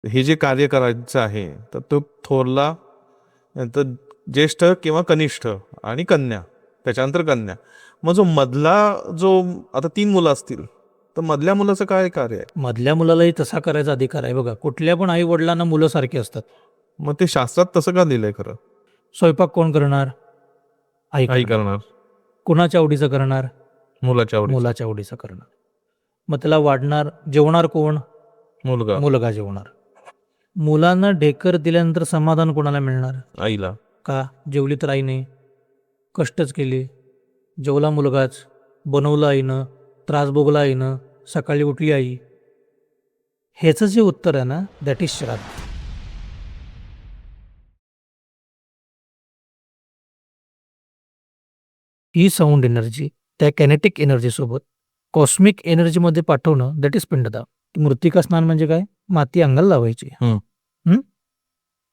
हे जे कार्य करायचं आहे तर तो थोरला, नंतर ज्येष्ठ किंवा कनिष्ठ आणि कन्या, त्याच्यानंतर कन्या. मग जो मधला, जो आता 3 मुलं असतील तर मधल्या मुलाचं काय कार्य आहे? मधल्या मुलालाही तसा करायचा अधिकार आहे. बघा, कुठल्या पण आई वडिलांना मुलं सारखी असतात. मग ते शास्त्रात तसं का लिहिलंय खरं? स्वयंपाक कोण करणार? आई आई करणार. करणार, कुणाच्या आवडीचं करणार? मुलाच्या आवडीचं. मुलाच्या आवडीचं करणार. मग त्याला वाढणार, जेवणार कोण? मुलगा मुलगा जेवणार. मुलांना ढेकर दिल्यानंतर समाधान कोणाला मिळणार? आईला. का? जेवली तर आईने, कष्टच केले, जेवला मुलगाच, बनवलं आईनं, त्रास भोगला आईनं, सकाळी उठली आई. ह्याचं जे उत्तर आहे ना, दॅट इज श्राद्ध. ही साऊंड एनर्जी त्या कॅनेटिक एनर्जीसोबत कॉस्मिक एनर्जीमध्ये पाठवणं, दॅट इज पिंडदान. मृत्तिका स्नान म्हणजे काय? माती अंगाला लावायची.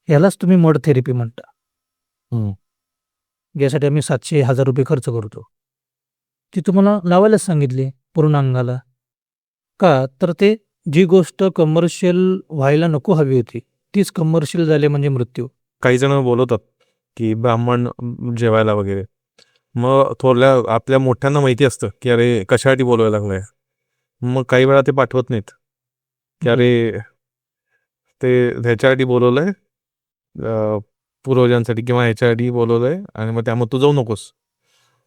ह्यालाच तुम्ही मड थेरपी म्हणता. यासाठी आम्ही 700-1000 रुपये खर्च करतो. ती तुम्हाला लावायलाच सांगितली पूर्ण अंगाला. का? तर ते जी गोष्ट कमर्शियल व्हायला नको हवी होती तीच कमर्शियल झाली म्हणजे मृत्यू. काही जण बोलवतात की ब्राह्मण जेवायला वगैरे. मग थोरल्या आपल्या मोठ्यांना माहिती असतं की अरे कशासाठी बोलवायला लागलाय. मग काही वेळा ते पाठवत नाहीत की अरे ते ह्याच्यासाठी बोलवलंय, पूर्वजांसाठी किंवा ह्याच्यासाठी बोलवलंय, आणि मग त्यामुळे तू जाऊ नकोस.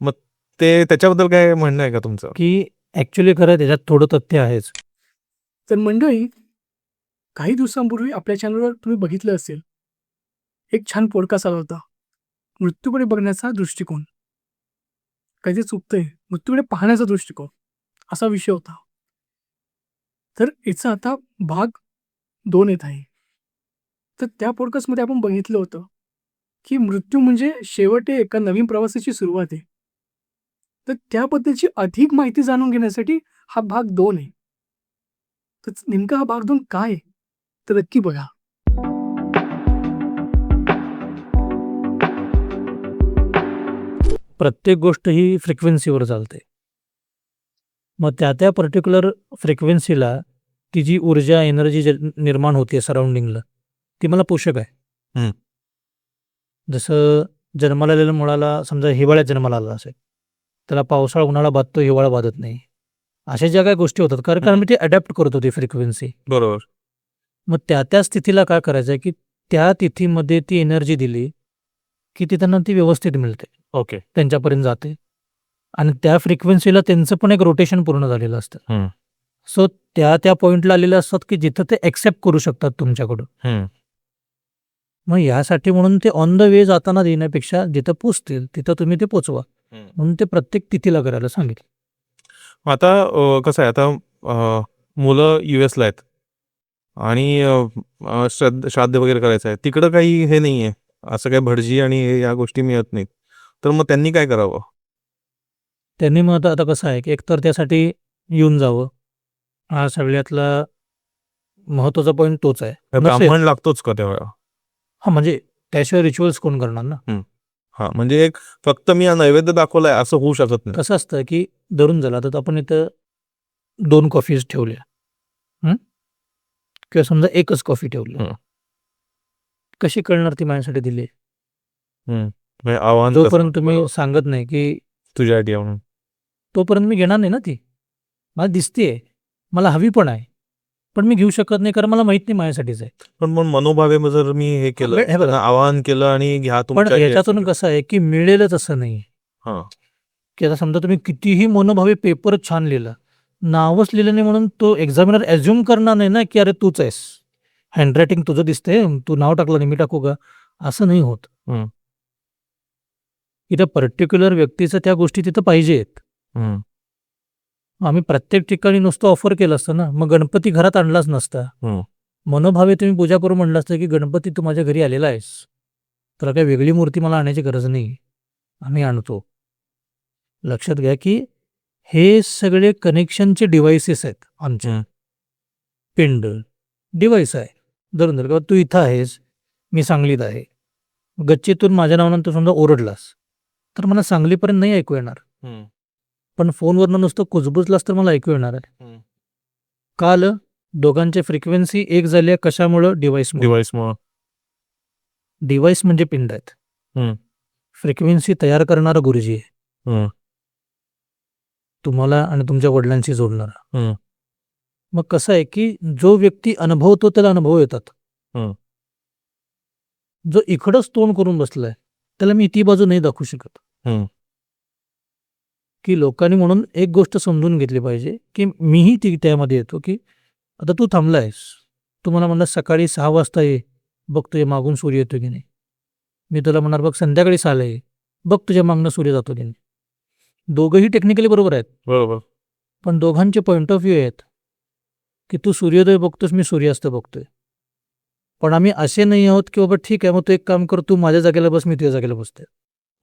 मग ते त्याच्याबद्दल काय म्हणणं आहे का तुमचं? की ॲक्च्युली खरं त्याच्यात थोडं तथ्य आहेच. तर मंडळी, काही दिवसांपूर्वी आपल्या चॅनलवर तुम्ही बघितलं असेल, एक छान पॉडकास्ट आला होता, मृत्यूकडे बघण्याचा दृष्टिकोन. काही जे चुकतंय, मृत्यूकडे पाहण्याचा दृष्टिकोन, असा विषय होता. तर याचा आता भाग 2 येत आहे. तर त्या पॉडकास्टमध्ये आपण बघितलं होतं की मृत्यू म्हणजे शेवट आहे एका नवीन प्रवासाची सुरुवात आहे. तर त्याबद्दलची अधिक माहिती जाणून घेण्यासाठी हा भाग 2 आहे. तर नेमका हा भाग 2 काय आहे? तर नक्की बघा. प्रत्येक गोष्ट ही फ्रिक्वेन्सीवर चालते. मग त्या पर्टिक्युलर फ्रिक्वेन्सीला ती जी ऊर्जा एनर्जी निर्माण होते सराउंडिंगला, ती मला पोषक आहे. जसं जन्माला आलेल्या मुलाला समजा हिवाळ्यात जन्माला आला असेल, त्याला पावसाळा उन्हाळा बाधतो, हिवाळा बाधत नाही. अशा ज्या काही गोष्टी होतात कारण मी ते अडॅप्ट करत होती फ्रिक्वेन्सी. बरोबर. मग त्या स्थितीला काय करायचं आहे की त्या तिथीमध्ये ती एनर्जी दिली की ती त्यांना ती व्यवस्थित मिळते, ओके. त्यांच्यापर्यंत जाते. आणि त्या फ्रिक्वेन्सीला त्यांचं पण एक रोटेशन पूर्ण झालेलं असतं. सो त्या पॉईंटला आलेले असतात की जिथं ते ॲक्सेप्ट करू शकतात तुमच्याकडून. मग यासाठी म्हणून ते ऑन द वे जाताना देण्यापेक्षा जिथं पोचतील तिथं तुम्ही ते पोचवा, म्हणून ते प्रत्येक तिथीला करायला सांगितलं. आता कसं आहे, आता मुलं US ला आहेत आणि श्राद्ध वगैरे करायचं आहे, तिकडं काही हे नाही आहे, असं काही भटजी आणि या गोष्टी मिळत नाहीत. तर मग त्यांनी काय करावं? त्यांनी मग आता कसं आहे की एकतर त्यासाठी येऊन जावं, हा सगळ्यातला महत्त्वाचा पॉईंट तोच आहे. ब्राह्मण लागतोच का तेव्हा? हा, म्हणजे त्याशिवाय रिच्युअल्स कोण करणार ना. हा, म्हणजे एक फक्त मी नैवेद्य दाखवलाय असं होऊ शकत नाही. कसं असतं की धरून झाला तर आपण इथं 2 कॉफीज ठेवल्या, किंवा समजा एकच कॉफी ठेवली, कशी कळणार ती माझ्यासाठी दिली? म्हणजे आव्हान जोपर्यंत तुम्ही सांगत नाही की तुझ्यासाठी म्हणून, तोपर्यंत मी घेणार नाही ना ती. मला दिसतेय, मला हवी पण आहे, पण मी घेऊ शकत नाही कारण मला माहित नाही माझ्यासाठीच आहे. पण मग मनोभावे जर मी हे केलं, हे बघा, आवाहन केलं आणि घ्या पण तुमच्या याच्यातून कसं आहे की मिळेलच असं नाही. की आता समजा तुम्ही कितीही मनोभावे पेपर छान लिहिला, नावच लिहिलं नाही म्हणून तो एक्झामिनर ॲज्युम करणार नाही ना की अरे तूच आहेस, हँडरायटिंग तुझं दिसतंय, तू नाव टाकलं नाही मी टाकू का, असं नाही होत. की त्या पर्टिक्युलर व्यक्तीचं त्या गोष्टी तिथं पाहिजेत. आम्ही प्रत्येक ठिकाणी नुसतं ऑफर केलं असतं ना, मग गणपती घरात आणलाच नसता. मनोभावे तुम्ही पूजा करून म्हणलं असतं की गणपती तू माझ्या घरी आलेला आहेस, तर काही वेगळी मूर्ती मला आणायची गरज नाही, आम्ही आणतो. लक्षात घ्या की हे सगळे कनेक्शनचे डिव्हाइसेस आहेत आमचे. पिंड डिव्हाइस आहे. धरून धर, तू इथं आहेस, मी सांगलीत आहे, गच्चीतून माझ्या नावानं तू समजा ओरडलास तर मला सांगलीपर्यंत नाही ऐकू येणार, पण फोनवरनं नुसतं कुजबुजलास तर मला ऐकू येणार आहे. का आलं? दोघांची फ्रिक्वेन्सी एक झाली आहे कशामुळं? डिव्हाइसमुळे. डिव्हाइसमुळं. डिव्हाइस म्हणजे पिंड आहेत. हम्म. फ्रिक्वेन्सी तयार करणारा गुरुजी आहे. हम्म. तुम्हाला आणि तुमच्या वडिलांशी जोडणारा. हम्म. मग कसं आहे की जो व्यक्ती अनुभवतो त्याला अनुभव येतात. हम्म. जो इकडंच तोंड करून बसलाय त्याला मी ती बाजू नाही दाखवू शकत. हम्म. की लोकांनी म्हणून एक गोष्ट समजून घेतली पाहिजे की मीही ती त्यामध्ये येतो की आता तू थांबलायस, तू मला म्हणलं सकाळी 6 वाजता ये, बघ तुझ्या मागून सूर्य येतो की नाही. मी तुला म्हणणार बघ संध्याकाळी 6ला ये, बघ तुझ्या मागनं सूर्य जातो की नाही. दोघंही टेक्निकली बरोबर आहेत, बरोबर. पण दोघांचे पॉईंट ऑफ व्ह्यू आहेत की तू सूर्योदय बघतोस, मी सूर्यास्त बघतोय. पण आम्ही असे नाही आहोत की बाबा ठीक आहे मग तू एक काम कर, तू माझ्या जागेला बस, मी तुझ्या जागेला बसते.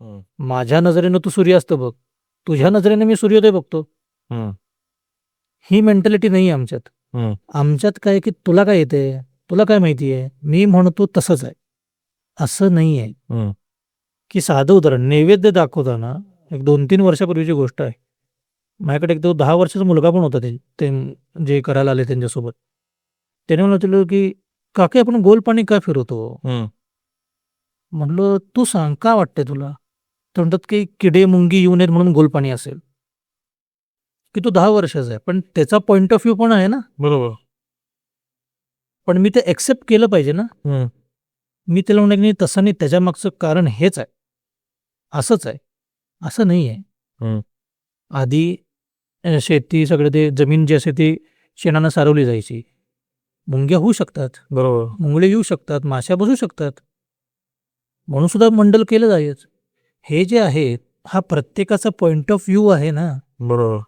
हम्म. माझ्या नजरेनं तू सूर्यास्त बघ, तुझ्या नजरेनं मी सूर्योदय बघतो. हम्म. ही मेंटॅलिटी नाही आहे आमच्यात. हम्म. आमच्यात काय की तुला काय येते, तुला काय माहिती आहे, मी म्हणतो तसंच आहे, असं नाही आहे. हम्म. की साधं उदाहरण, नैवेद्य दाखवताना एक 2-3 वर्षापूर्वीची गोष्ट आहे. माझ्याकडे एक 10 वर्षाचा मुलगा पण होता ते जे करायला आले त्यांच्यासोबत. त्याने मला विचारलं की काका आपण गोल पाणी का फिरवतो? हम्म. म्हणलं तू सांग का वाटते तुला? ते म्हणतात की किडे मुंगी येऊ नयेत म्हणून गोल पाणी असेल. की तो 10 वर्षाचा आहे, पण त्याचा पॉईंट ऑफ व्ह्यू पण आहे ना. बरोबर. पण मी ते एक्सेप्ट केलं पाहिजे ना. हम्म. मी त्याला म्हणणार की नाही तसं नाही, त्याच्या मागचं कारण हेच आहे, असंच आहे, असं नाही आहे. हम्म. आधी शेती सगळं ते जमीन जी असते ती शेणानं सारवली जायची. मुंग्या होऊ शकतात, बरोबर. मुंगळे येऊ शकतात, माश्या बसू शकतात, म्हणून सुद्धा मंडल केलं जायच. हे जे आहे हा प्रत्येकाचा पॉईंट ऑफ व्ह्यू आहे ना. बरोबर.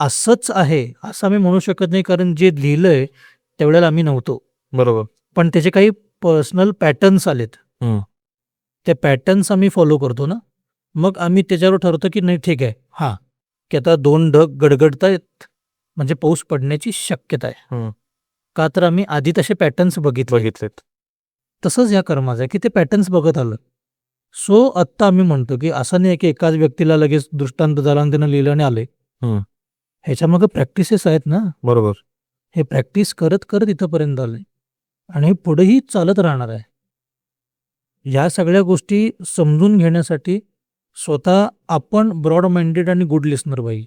असंच आहे असं आम्ही म्हणू शकत नाही, कारण जे लिहिलंय त्यावेळेला आम्ही नव्हतो. बरोबर. पण त्याचे काही पर्सनल पॅटर्न्स आलेत. हम्म. ते पॅटर्न्स आम्ही फॉलो करतो ना. मग आम्ही त्याच्यावर ठरवतो की नाही ठीक आहे, हां की आता 2 ढग गडगडतायत म्हणजे पाऊस पडण्याची शक्यता आहे. हम्म. का तर आम्ही आधी तसे पॅटर्न्स बघितलेत. तसंच या कर्माचं आहे की ते पॅटर्न्स बघत आलं. सो आत्ता आम्ही म्हणतो की असं नाही की एकाच व्यक्तीला लगेच दृष्टांत झाला आणि त्यानं लिहिलं आणि आले. हम्म. ह्याच्यामागं प्रॅक्टिसेस आहेत ना. बरोबर. हे प्रॅक्टिस करत करत इथंपर्यंत आले आणि हे पुढेही चालत राहणार आहे. या सगळ्या गोष्टी समजून घेण्यासाठी स्वतः आपण ब्रॉड माइंडेड आणि गुड लिस्नर पाहिजे.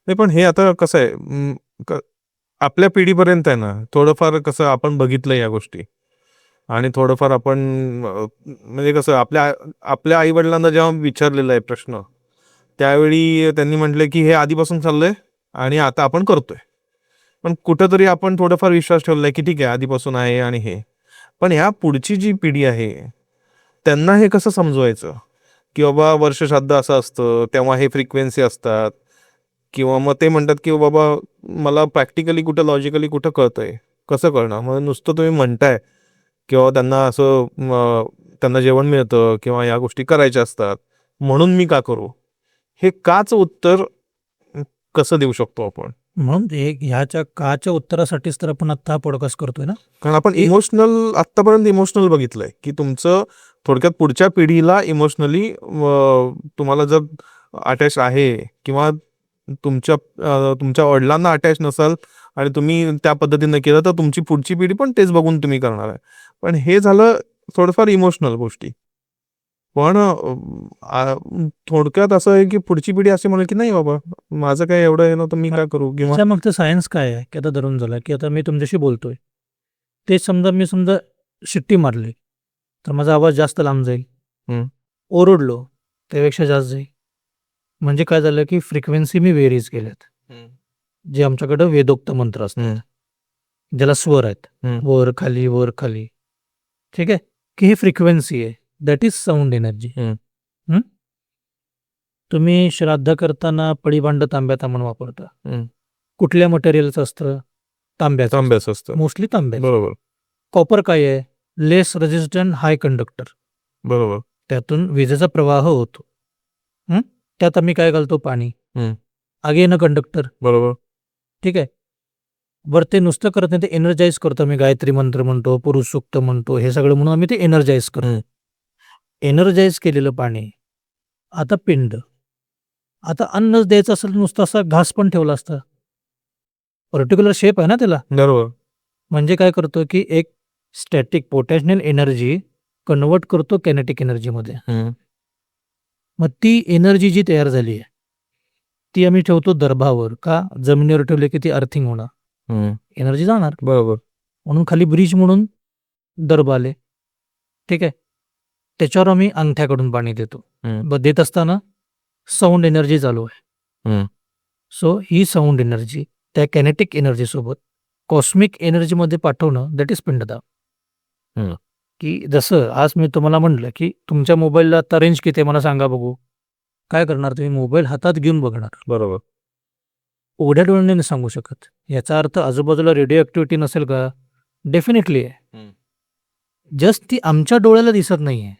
नाही पण हे आता कसं आहे आपल्या पिढीपर्यंत आहे ना, थोडंफार कसं आपण बघितलं या गोष्टी आणि थोडंफार आपण म्हणजे कसं आपल्या आई वडिलांना जेव्हा विचारलेला आहे प्रश्न, त्यावेळी त्यांनी म्हटलं की हे आधीपासून चाललंय आणि आता आपण करतोय. पण कुठंतरी आपण थोडंफार विश्वास ठेवलाय की ठीक आहे आधीपासून आहे आणि हे. पण ह्या पुढची जी पिढी आहे त्यांना हे कसं समजवायचं की बाबा वर्षश्राद्ध असं असतं, तेव्हा हे फ्रिक्वेन्सी असतात, किंवा मग ते म्हणतात की बाबा मला प्रॅक्टिकली कुठं लॉजिकली कुठं कळतंय, कसं कळणार? मग नुसतं तुम्ही म्हणताय किंवा त्यांना असं त्यांना जेवण मिळतं किंवा या गोष्टी करायच्या असतात म्हणून मी का करू, हे काच उत्तर कसं देऊ शकतो आपण? म्हणून ह्याच्या काच्या उत्तरासाठीच तर आपण आत्ता हा पॉडकास्ट करतोय ना. कारण आपण इमोशनल आत्तापर्यंत इमोशनल बघितलंय की तुमचं थोडक्यात पुढच्या पिढीला इमोशनली तुम्हाला जर अटॅच आहे किंवा तुमच्या वडिलांना अटॅच नसाल आणि तुम्ही त्या पद्धतीने केलं तर तुमची पुढची पिढी पण तेच बघून तुम्ही करणार आहे. पण हे झालं थोडंफार इमोशनल गोष्टी. पण थोडक्यात असं आहे की पुढची पिढी असे म्हणेल की नाही बाबा माझं काय एवढं आहे ना तर मी काय करू, किंवा मग सायन्स काय आहे की आता धरून झालं की आता मी तुमच्याशी बोलतोय, ते समजा शिट्टी मारली तर माझा आवाज जास्त लांब जाईल. ओरडलो त्यापेक्षा जास्त जाईल. म्हणजे काय झालं की फ्रिक्वेन्सी मी व्हेरीज केल्यात. जे आमच्याकडं वेदोक्त मंत्र असतात ज्याला स्वर आहेत, वर खाली वर खाली, ठीक आहे, की ही फ्रिक्वेन्सी आहे, दॅट इज साऊंड एनर्जी. तुम्ही श्राद्ध करताना पळीभांड तांब्यात म्हणून वापरता. कुठल्या मटेरियलचं असतं? तांब्याचं असतं, मोस्टली तांब्या. बरोबर. कॉपर काय आहे? लेस रेजिस्टंट, हाय कंडक्टर. बरोबर. त्यातून विजेचा प्रवाह होतो. त्यात आम्ही काय घालतो? पाणी. Again a conductor. बरोबर. ठीक आहे. बरं ते नुसतं करत नाही, ते एनर्जाईज करतो. आम्ही गायत्री मंत्र म्हणतो, पुरुष सूक्त म्हणतो, हे सगळं म्हणून आम्ही ते एनर्जाईज करतो. एनर्जाईज केलेलं पाणी. आता पिंड. आता अन्नच द्यायचं असेल नुसतं असा घास पण ठेवला असता, पर्टिक्युलर शेप आहे ना त्याला. बरोबर. म्हणजे काय करतो की एक स्टॅटिक पोटेन्शियल एनर्जी कन्वर्ट करतो किनेटिक एनर्जीमध्ये. मग ती एनर्जी जी तयार झाली आहे ती आम्ही ठेवतो दर्भावर. का? जमिनीवर ठेवले की ती अर्थिंग होणार, एनर्जी जाणार. बरोबर. म्हणून खाली ब्रिज म्हणून दर्भ आले. ठीक आहे. त्याच्यावर आम्ही अंगठ्याकडून पाणी देतो. देत असताना साऊंड एनर्जी चालू आहे. सो ही साऊंड एनर्जी त्या कॅनेटिक एनर्जी सोबत कॉस्मिक एनर्जीमध्ये पाठवणं, दॅट इज पिंडदान. की जसं आज मी तुम्हाला म्हटलं की तुमच्या मोबाईलला आता रेंज किती आहे मला सांगा बघू. काय करणार तुम्ही? मोबाईल हातात घेऊन बघणार. बरोबर. उघड्या डोळ्याने नाही सांगू शकत. याचा अर्थ आजूबाजूला रेडिओ ॲक्टिव्हिटी नसेल का? डेफिनेटली आहे. जस्ट ती आमच्या डोळ्याला दिसत नाही आहे.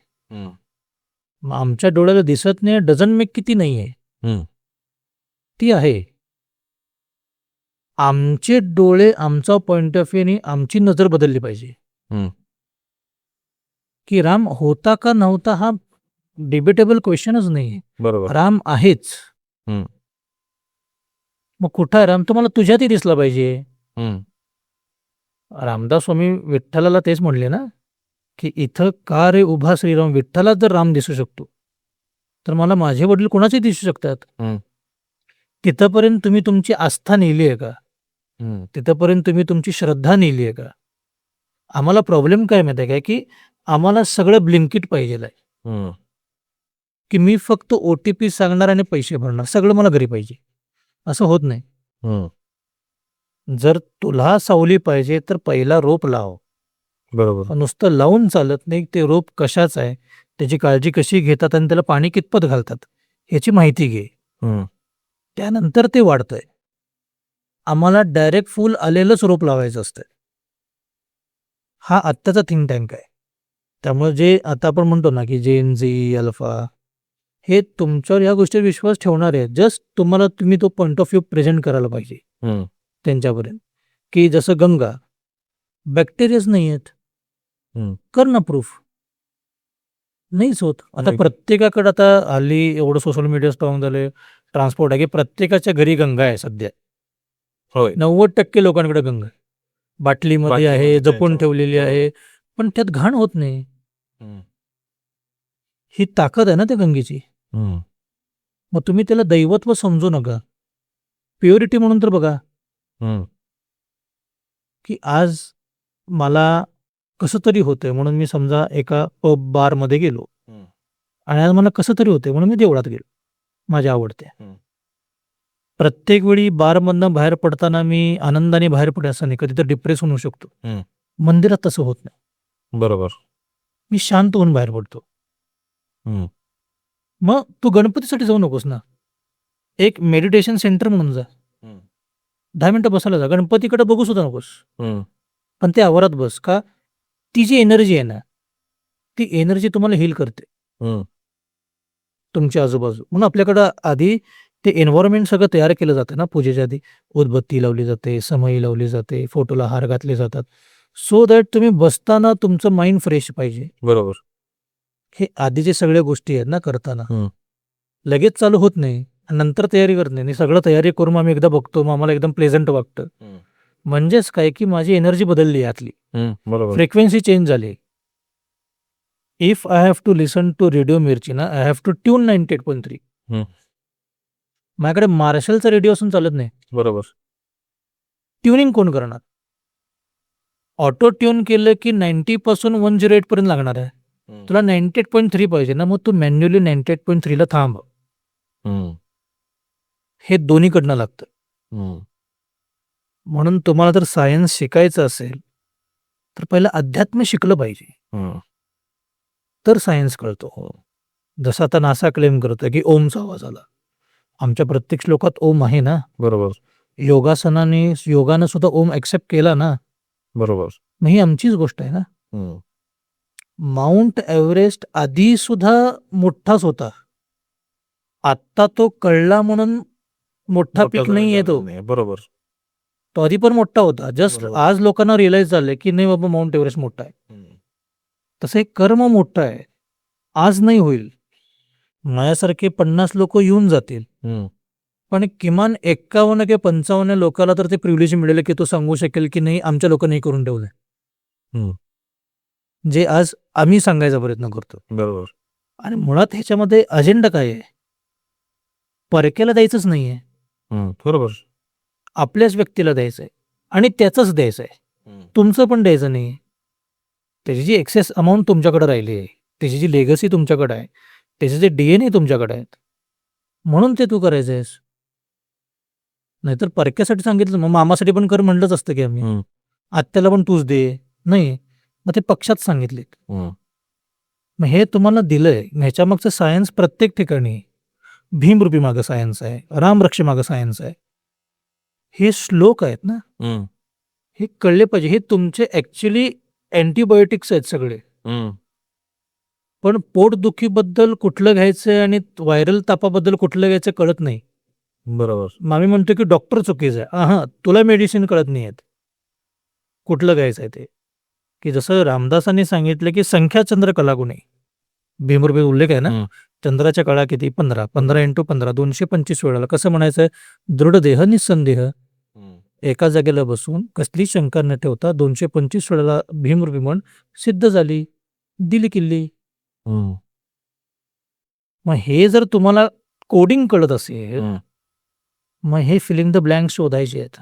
मग आमच्या डोळ्याला दिसत नाही डझंट मेक किती नाही आहे. ती आहे. आमचे डोळे, आमचा पॉइंट ऑफ व्ह्यूने आमची नजर बदलली पाहिजे. की राम होता का नव्हता हा डिबेटेबल क्वेश्चनच नाही. बरोबर. राम आहेच. मग कुठं आहे राम? तुम्हाला तुझ्यातही दिसला पाहिजे. रामदास स्वामी विठ्ठलाला तेच म्हणले ना की इथं का रे उभा श्रीराम? विठ्ठलात जर राम दिसू शकतो तर मला माझे वडील कोणाचे दिसू शकतात? तिथपर्यंत तुम्ही तुमची आस्था नेली आहे का? तिथपर्यंत तुम्ही तुमची श्रद्धा नेली आहे का? आम्हाला प्रॉब्लेम काय माहिती आहे काय की आम्हाला सगळं ब्लिंकिट पाहिजे आहे. की मी फक्त OTP सांगणार आणि पैसे भरणार, सगळं मला घरी पाहिजे. असं होत नाही. जर तुला सावली पाहिजे तर पहिला रोप लाव. बरोबर. नुसतं लावून चालत नाही. ते रोप कशाचं आहे, त्याची काळजी कशी घेतात आणि त्याला पाणी कितपत घालतात ह्याची माहिती घे. त्यानंतर ते वाढतंय. आम्हाला डायरेक्ट फुल आलेलंच रोप लावायचं असतं. हा आत्ताचा थिंक टँक आहे. त्यामुळे जे आता आपण म्हणतो ना की जेन झी अल्फा हे तुमच्यावर या गोष्टीवर विश्वास ठेवणार आहे. जस्ट तुम्ही तो पॉइंट ऑफ व्ह्यू प्रेझेंट करायला पाहिजे त्यांच्यापर्यंत. की जसं गंगा बॅक्टेरियाच नाही आहेत, कर ना प्रूफ. नाहीच होत. आता नाही. प्रत्येकाकडे आता हल्ली एवढं सोशल मीडिया स्ट्रॉंग झाले, ट्रान्सपोर्ट आहे की प्रत्येकाच्या घरी गंगा आहे सध्या. होय. 90% लोकांकडे गंगा आहे. बाटलीमध्ये आहे, बाटलीमध्ये जपून त्याच्यावर. ठेवलेली आहे, पण त्यात घाण होत नाही. ही ताकद आहे ना त्या गंगेची. मग तुम्ही त्याला दैवत्व समजू नका, प्युरिटी म्हणून तर बघा. की आज मला कसं तरी होतंय म्हणून मी समजा एका पब बारमध्ये गेलो आणि आज मला कसं तरी होतंय म्हणून मी देवळात गेलो, माझ्या आवडते. प्रत्येक वेळी बारमधनं बाहेर पडताना मी आनंदाने बाहेर पडे असं नाही, कधी तर डिप्रेस होऊ शकतो. मंदिरात तसं होत नाही. बरोबर. मी शांत होऊन बाहेर पडतो. मग तू गणपतीसाठी जाऊ नकोस ना, एक मेडिटेशन सेंटर म्हणून जा. 10 मिनिटं बसायला जा, गणपतीकडे बघू सुद्धा नकोस, पण ते आवारात बस. का? ती जी एनर्जी आहे ना, ती एनर्जी तुम्हाला हील करते तुमच्या आजूबाजू. म्हणून आपल्याकडं आधी ते एन्व्हायरमेंट सगळं तयार केलं जातं ना. पूजेच्या आधी उदबत्ती लावली जाते, समई लावली जाते, फोटोला हार घातले जातात, सो दॅट तुम्ही बसताना तुमचं माइंड फ्रेश पाहिजे. बरोबर. हे आधीचे सगळ्या गोष्टी आहेत ना करताना, लगेच चालू होत नाही. नंतर तयारी करत नाही. सगळं तयारी करून आम्ही एकदा बघतो, मग आम्हाला एकदम प्लेझंट वाटतं. म्हणजेच काय की माझी एनर्जी बदलली आहे आतली, बरोबर. फ्रिक्वेन्सी चेंज झाली. If I have to listen to radio Mirchi ना, आय हॅव टू ट्यून 98.3. माझ्याकडे मार्शलचा रेडिओ असून चालत नाही. बरोबर. ट्युनिंग कोण करणार? ऑटो ट्यून केलं की 90 पासून 108 पर्यंत लागणार आहे. तुला 98.3 पाहिजे ना, मग तू मॅन्युअली 98.3 ला थांब. हे दोन्हीकडनं लागतं. म्हणून तुम्हाला जर सायन्स शिकायचं असेल तर पहिलं अध्यात्म शिकलं पाहिजे, तर सायन्स कळतो. जसं आता नासा क्लेम करतं की ओमचा आवाज आला. आमच्या प्रत्येक श्लोकात ओम आहे ना. बरोबर. योगानं सुद्धा ओम ऍक्सेप्ट केला ना. बरोबर. मग ही आमचीच गोष्ट आहे ना. माउंट एव्हरेस्ट आधी सुद्धा मोठाच होता, आत्ता तो कळला म्हणून मोठा पीक नाही येतो. बरोबर. तो आधी पण मोठा होता, जस्ट आज लोकांना रिअलाइज झालंय की नाही बाबा माउंट एव्हरेस्ट मोठा आहे. तसं एक कर्म मोठं आहे, आज नाही होईल. माझ्यासारखे 50 लोक येऊन जातील, पण किमान 51 किंवा 55 लोकांना तर ते प्रिव्हिलेज मिळेल की तो सांगू शकेल की नाही आमच्या लोकांनी करून ठेवलंय. हम्म. जे आज आम्ही सांगायचा प्रयत्न करतो. बरोबर. आणि मुळात ह्याच्यामध्ये अजेंडा काय आहे? परक्याला द्यायचंच नाहीये, बरोबर. आपल्याच व्यक्तीला द्यायचं आहे आणि त्याचंच द्यायचं आहे, तुमचं पण द्यायचं नाही. त्याची जी एक्सेस अमाऊंट तुमच्याकडे राहिली आहे, त्याची जी लेगसी तुमच्याकडे आहे, त्याचे जे DNA तुमच्याकडे आहेत, म्हणून ते तू करायचं आहेस. नाहीतर परक्यासाठी सांगितलं मग मामासाठी पण कर म्हणलंच असतं की आम्ही, आत्याला पण तूच दे. नाही, मग ते पक्षात सांगितले. मग हे तुम्हाला दिलंय, ह्याच्या मागचं सायन्स प्रत्येक ठिकाणी भीमरूपी मागं सायन्स आहे, रामरक्षे मागं सायन्स आहे. हे श्लोक आहेत ना, हे कळले पाहिजे. हे तुमचे ऍक्च्युली अँटीबायोटिक्स आहेत सगळे. पण पोटदुखीबद्दल कुठलं घ्यायचं आणि व्हायरल तापाबद्दल कुठलं घ्यायचं कळत नाही. बरोबर. मग आम्ही म्हणतो की डॉक्टर चुकीचं आहे. हा, तुला मेडिसिन कळत नाही आहेत कुठलं घ्यायचं आहे ते. की जसं रामदासांनी सांगितलं की संख्या चंद्र कला गुणे, भीमरूपी उल्लेख आहे ना, चंद्राच्या कळा किती? 15, 15 × 15 225 वेळाला. कसं म्हणायचं? दृढ देह निस्संदेह, एका जागेला बसून कसली शंका न ठेवता 225 वेळाला भीमरूपी म्हण सिद्ध झाली, दिली किल्ली. मग हे जर तुम्हाला कोडिंग कळत असेल, मग हे फिलिंग द ब्लँक शोधायचे आहेत.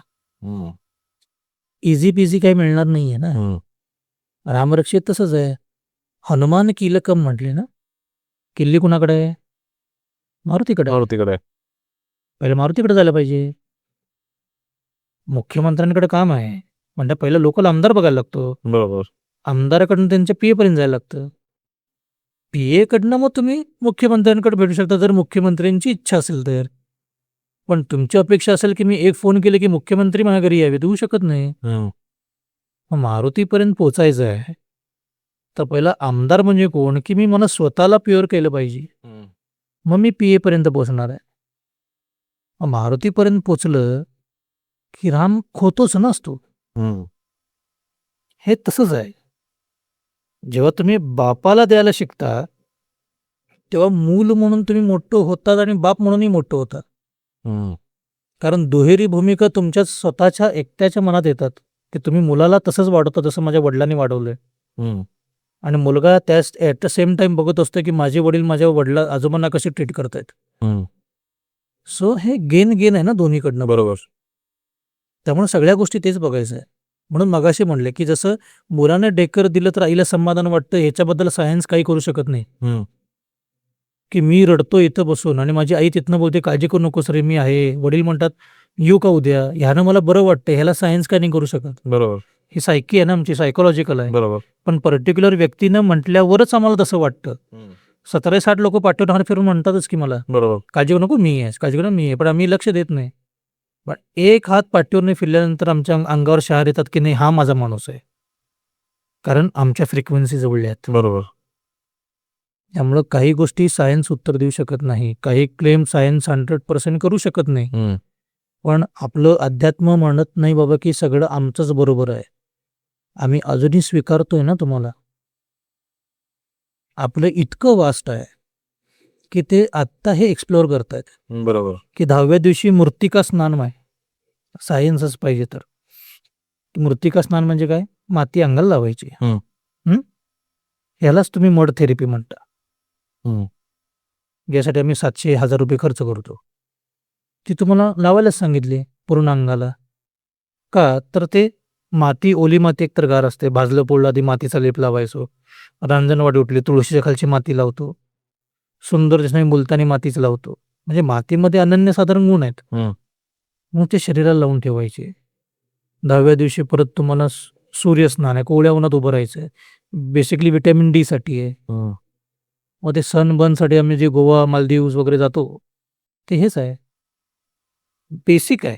इझी पिझी काही मिळणार नाहीये ना. रामरक्षेत तसंच आहे. हनुमान कीलकम म्हटले ना, किल्ली कुणाकडे आहे? मारुतीकडे. मारुतीकडे. पहिले मारुतीकडे जायला पाहिजे. मुख्यमंत्र्यांकडे काम आहे म्हणजे पहिलं लोकल आमदार बघायला लागतो. बरोबर. आमदाराकडून त्यांच्या PA पर्यंत जायला लागतं. PA कडनं मग तुम्ही मुख्यमंत्र्यांकडे भेटू शकता जर मुख्यमंत्र्यांची इच्छा असेल तर. पण तुमची अपेक्षा असेल की मी एक फोन केले की मुख्यमंत्री माझ्या घरी यावे, होऊ शकत नाही. मग मारुतीपर्यंत पोचायचं आहे तर पहिला आमदार म्हणजे कोण की मी मला स्वतःला प्युअर केलं पाहिजे, मग मी PA पर्यंत पोचणार आहे. मग मारुतीपर्यंत पोचलं की राम खोतोच नसतो. हे तसंच आहे. जेव्हा तुम्ही बापाला द्यायला शिकता तेव्हा मूल म्हणून तुम्ही मोठं होतात आणि बाप म्हणूनही मोठं होतात. कारण दुहेरी भूमिका तुमच्या स्वतःच्या एकट्याच्या मनात येतात की तुम्ही मुलाला तसंच वाढवता जसं माझ्या वडिलांनी वाढवलंय. आणि मुलगा त्याच ॲट द सेम टाइम बघत असतो की माझे वडील माझ्या आजोबांना कसे ट्रीट करतायत. सो हे गेन आहे ना दोन्हीकडनं. बरोबर. त्यामुळे सगळ्या गोष्टी तेच बघायचं आहे. म्हणून मगाशी म्हणले की जसं मुलाने डेकर दिलं तर आईला समाधान वाटतं, ह्याच्याबद्दल सायन्स काही करू शकत नाही. की मी रडतो इथं बसून आणि माझी आई तिथनं बोलते काळजी करू नकोस रे मी आहे, वडील म्हणतात येऊ का उद्या, ह्यानं मला बरं वाटतं, ह्याला सायन्स काय नाही करू शकत. बरोबर. ही सायकी आहे ना आमची, सायकोलॉजिकल आहे. बरोबर. पण पर्टिक्युलर व्यक्तीनं म्हटल्यावरच आम्हाला तसं वाटतं. 17-60 लोक पाठवून फिरून म्हणतातच की मला बरोबर. काळजी करू नको मी आहे, काळजी करू मी आहे, पण आम्ही लक्ष देत नाही. पण एक हात पाठीवर फिरल्यानंतर आमच्या अंगावर शहार येतात की नाही हा माझा माणूस आहे, कारण आमच्या फ्रिक्वेन्सी जवळल्या आहेत. बरोबर. त्यामुळं काही गोष्टी सायन्स उत्तर देऊ शकत नाही, काही क्लेम सायन्स 100% करू शकत नाही. पण आपलं अध्यात्म म्हणत नाही बाबा की सगळं आमचंच बरोबर आहे. आम्ही अजूनही स्वीकारतोय ना तुम्हाला. आपलं इतकं वास्ट आहे की ते आत्ता हे एक्सप्लोअर करतायत. बरोबर. की 10व्या दिवशी मृत्तिका स्नान आहे. सायन्सच पाहिजे तर मृत्तिका स्नान म्हणजे काय? माती अंगाला लावायची. ह्यालाच तुम्ही मड थेरपी म्हणता. यासाठी आम्ही 700-1000 रुपये खर्च करतो. ती तुम्हाला लावायलाच सांगितली पूर्ण अंगाला. का तर ते माती, ओली माती एकतर गार असते, भाजलं पोळलं आधी मातीचा लेप लावायचो, रांजणवाडी उठली तुळशीच्या खालची माती लावतो, सुंदर दिसणारी मुलतानी मातीच लावतो. म्हणजे मातीमध्ये अनन्यसाधारण गुण आहेत. मग ते शरीराला लावून ठेवायचे. 10व्या दिवशी परत तुम्हाला सूर्यस्नान आहे, कोवळ्या उन्हात उभं राहायचं आहे, बेसिकली व्हिटॅमिन D साठी आहे. मग ते सनबर्नसाठी आम्ही जे गोवा, मालदीव्स वगैरे जातो ते हेच आहे, बेसिक आहे.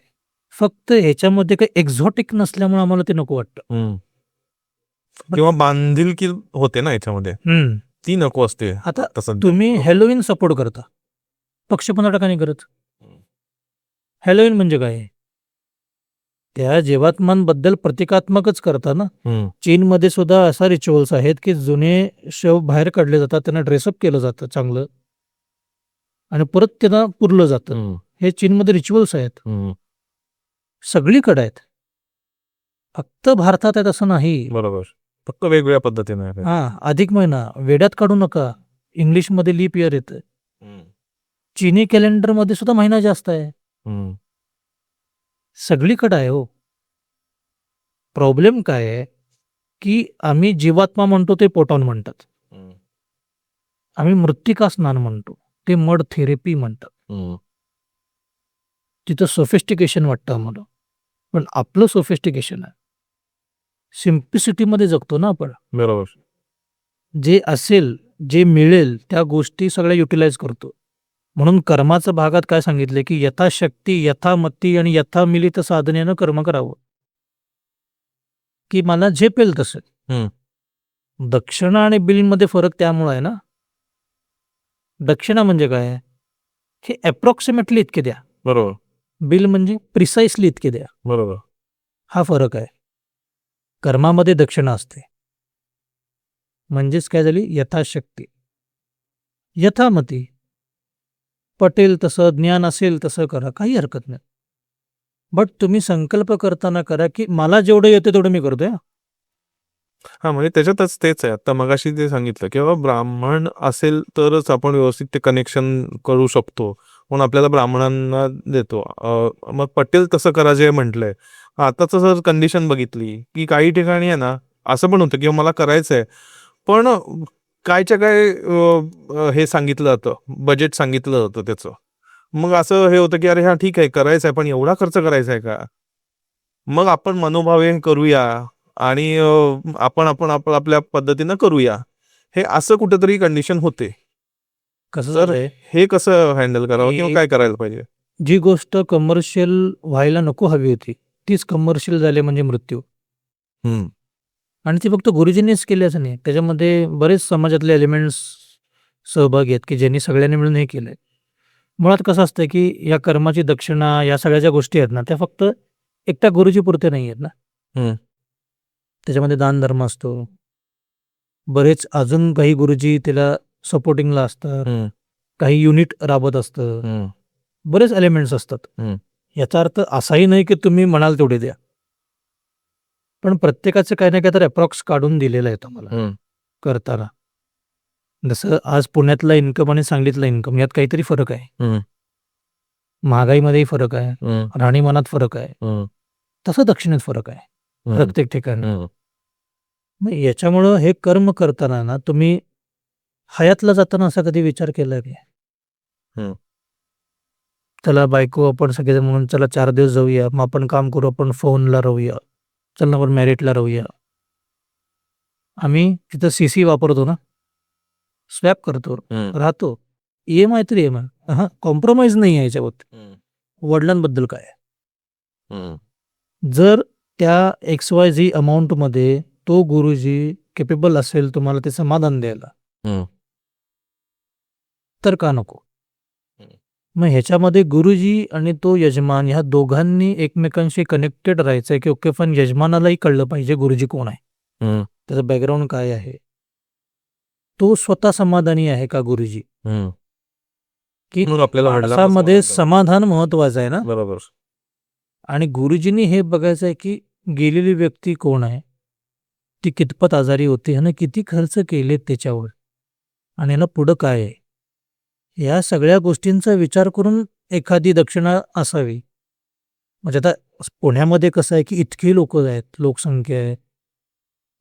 फक्त ह्याच्यामध्ये काही एक्झॉटिक नसल्यामुळे आम्हाला ते नको वाटतं. किंवा बांधिलकी होते ना याच्यामध्ये, ती नको असते. आता तसं तुम्ही हॅलोविन सपोर्ट करता, पक्ष 15% नाही करत. हॅलोविन म्हणजे काय? त्या जीवात्मांबद्दल प्रतिकात्मकच करता ना. चीनमध्ये सुद्धा असा रिच्युअल्स आहेत की जुने शव बाहेर काढले जातात, त्यांना ड्रेसअप केलं जातं चांगलं आणि परत त्यांना पुरलं जातं. हे चीनमध्ये रिच्युअल्स आहेत, सगळीकडे आहेत. फक्त भारतात आहेत असं नाही. बरोबर. फक्त वेगवेगळ्या पद्धतीने आहे. हा, अधिक महिना वेड्यात काढू नका. इंग्लिशमध्ये लीप इयर येतं. चीनी कॅलेंडरमध्ये सुद्धा महिना जास्त आहे. सगळीकडे आहे हो. प्रॉब्लेम काय आहे की आम्ही जीवात्मा म्हणतो ते पोटाऊन म्हणतात. आम्ही मृत्तिका स्नान म्हणतो ते मड थेरपी म्हणतात. तिथं सोफिस्टिकेशन वाटतं आम्हाला, पण आपलं सोफिस्टिकेशन आहे. सिम्प्लिसिटीमध्ये जगतो ना आपण. बरोबर. जे असेल, जे मिळेल त्या गोष्टी सगळ्या युटिलाइज करतो. म्हणून कर्माचं भागात काय सांगितले की यथाशक्ती, यथामती आणि यथामिलित साधनेनं कर्म करावं, की मला झेपेल तसं. दक्षिणा आणि बिलमध्ये फरक त्यामुळे आहे ना. दक्षिणा म्हणजे काय, हे अप्रॉक्सिमेटली इतके द्या, बरोबर. बिल म्हणजे प्रिसाइसली इतके द्या. बरोबर. हा फरक आहे. कर्मामध्ये दक्षिणा असते. म्हणजेच काय झाली, यथाशक्ती, यथामती, पटेल तसं, ज्ञान असेल तसं करा, काही हरकत नाही. बट तुम्ही संकल्प करताना करा की मला जेवढं येतं तेवढं मी करतोय. हा, म्हणजे त्याच्यातच तेच आहे. आता मगाशी ते सांगितलं की बाबा ब्राह्मण असेल तरच आपण व्यवस्थित ते कनेक्शन करू शकतो, म्हणून आपल्याला ब्राह्मणांना देतो. मग पटेल तसं करा जे म्हटलंय. आताच जर कंडिशन बघितली की काही ठिकाणी आहे ना असं पण होतं की मला करायचंय, पण कायच्या काय हे सांगितलं जातं, बजेट सांगितलं जातं त्याचं. मग असं हे होतं की अरे हा ठीक आहे करायचं आहे, पण एवढा खर्च करायचा आहे का. मग आपण मनोभावे करूया आणि आपण आपल्या पद्धतीनं करूया, हे असं कुठेतरी कंडिशन होते. कसं तर झालंय, हे कसं हँडल करावं किंवा काय करायला पाहिजे. जी गोष्ट कमर्शियल व्हायला नको हवी होती तीच कमर्शियल झाली म्हणजे मृत्यू. आणि ती फक्त गुरुजींनीच केली असं नाही, त्याच्यामध्ये बरेच समाजातले एलिमेंट्स सहभागी आहेत की ज्यांनी सगळ्यांनी मिळून हे केलंय. मुळात कसं असतं की या कर्माची दक्षिणा, या सगळ्या ज्या गोष्टी आहेत ना, त्या फक्त एकट्या गुरुजी पुरते नाही आहेत ना. त्याच्यामध्ये दान धर्म असतो, बरेच अजून काही गुरुजी त्याला सपोर्टिंगला असतात, काही युनिट राबत असतं, बरेच एलिमेंट्स असतात. याचा अर्थ असाही नाही की तुम्ही म्हणाल तेवढे द्या, पण प्रत्येकाचं काही ना काही तर अप्रॉक्स काढून दिलेलं आहे तुम्हाला करताना. जसं आज पुण्यातला इन्कम आणि सांगलीतला इन्कम यात काहीतरी फरक आहे, महागाईमध्येही फरक आहे, राहणीमानात फरक आहे, तसं दक्षिणेत फरक आहे प्रत्येक ठिकाणी. मग याच्यामुळं हे कर्म करताना ना तुम्ही हयातला जाताना असा कधी विचार केला की चला बायको आपण सगळेजण म्हणून चला 4 दिवस जाऊया, मग आपण काम करू, आपण फोनला राहूया, चल ना आपण मॅरिटला राहूया. आम्ही तिथं सीसी वापरतो ना, स्वॅप करतो, राहतो, EMI तर EMI, हा कॉम्प्रोमाइज नाही आहे याच्यावर. वडिलांबद्दल काय, जर त्या XYZ अमाऊंटमध्ये तो गुरुजी केपेबल असेल तुम्हाला ते समाधान द्यायला, तर का नको. मग ह्याच्यामध्ये गुरुजी आणि तो यजमान ह्या दोघांनी एकमेकांशी कनेक्टेड राहायचंय की ओके पण यजमानालाही कळलं पाहिजे गुरुजी कोण आहे, त्याचं बॅकग्राऊंड काय आहे, तो स्वतः समाधानी आहे का गुरुजी, की आपल्याला माणसामध्ये समाधान महत्वाचं आहे ना. बरोबर. आणि गुरुजींनी हे बघायचं आहे की गेलेली व्यक्ती कोण आहे, ती कितपत आजारी होती, ह्यानं किती खर्च केलेत त्याच्यावर, आणि ह्यानं पुढं काय आहे, या सगळ्या गोष्टींचा विचार करून एखादी दक्षिणा असावी. म्हणजे आता पुण्यामध्ये कसं आहे की इतकी लोक आहेत, लोकसंख्या आहे,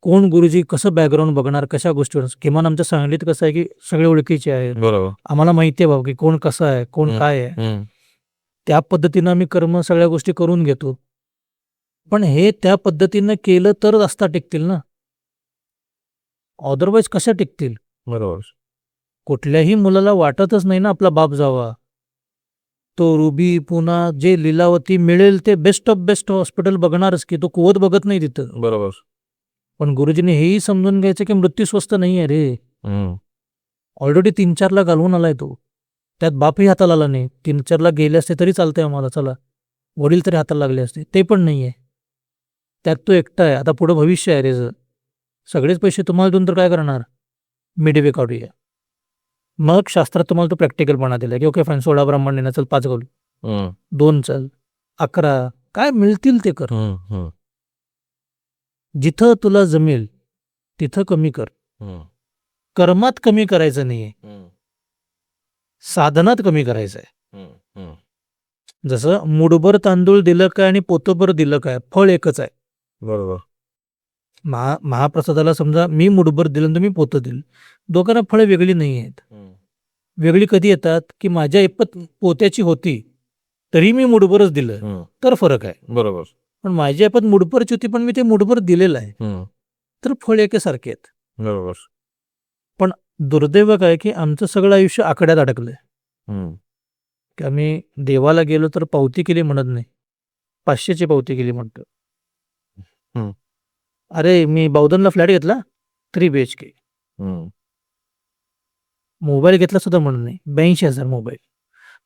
कोण गुरुजी कसं बॅकग्राऊंड बघणार, कशा गोष्टीवर. किमान आमच्या सांगलीत कसं आहे की सगळे ओळखीचे आहेत, बरोबर. आम्हाला माहिती आहे बाबा की कोण कसं आहे, कोण काय आहे, त्या पद्धतीनं आम्ही कर्म सगळ्या गोष्टी करून घेतो. पण हे त्या पद्धतीनं केलं तर रस्ता टिकतील ना, अदरवाईज कशा टिकतील. बरोबर. कुठल्याही मुलाला वाटतच नाही ना आपला बाप जावा, तो रुबी पुन्हा जे लीलावती मिळेल ते बेस्ट ऑफ बेस्ट हॉस्पिटल बघणारच की, तो कुवत बघत नाही तिथं. बरोबर. पण गुरुजीने हेही समजून घ्यायचं की मृत्यू स्वस्त नाही आहे रे. ऑलरेडी 3-4 घालवून आलाय तो, त्यात बापही हाताला आला नाही. 3-4 गेले असते तरी चालतंय आम्हाला, चला वडील तरी हाताला लागले असते, ते पण नाही आहे. त्यात तो एकटा आहे. आता पुढं भविष्य आहे रे, सगळेच पैसे तुम्हाला देऊन तर काय करणार, मिडवे काढूया. मग शास्त्रात तुम्हाला तो प्रॅक्टिकलपणा दिला की ओके फाईन 16 ब्राह्मण नेणार, चल 5 घालू. 2 चल, 11, काय मिळतील ते कर. जिथं तुला जमेल तिथं कमी कर. कर्मात कमी करायचं नाहीये, साधनात कमी करायचं आहे. जसं मुठभर तांदूळ दिलं काय आणि पोतभर दिलं काय, फळ एकच आहे. बरोबर. महाप्रसादाला समजा मी मुठभर दिलं तर मी पोतं दिलं, दोघांना फळं वेगळी नाही आहेत. वेगळी कधी येतात की माझ्या ऐपत पोत्याची होती तरी मी मुठभरच दिलं तर फरक आहे. बरोबर. पण माझी ऐपत मुठभरची होती पण मी ते मुठभर दिलेलं आहे तर फळ एकेसारखे आहेत. बरोबर. पण दुर्दैव काय की आमचं सगळं आयुष्य आकड्यात अडकलंय. की आम्ही देवाला गेलो तर पावती केली म्हणत नाही, 500ची पावती केली म्हणतो. अरे मी बावधनला फ्लॅट घेतला 3 BHK, मोबाईल घेतला सुद्धा म्हणून नाही, 82,000 मोबाईल.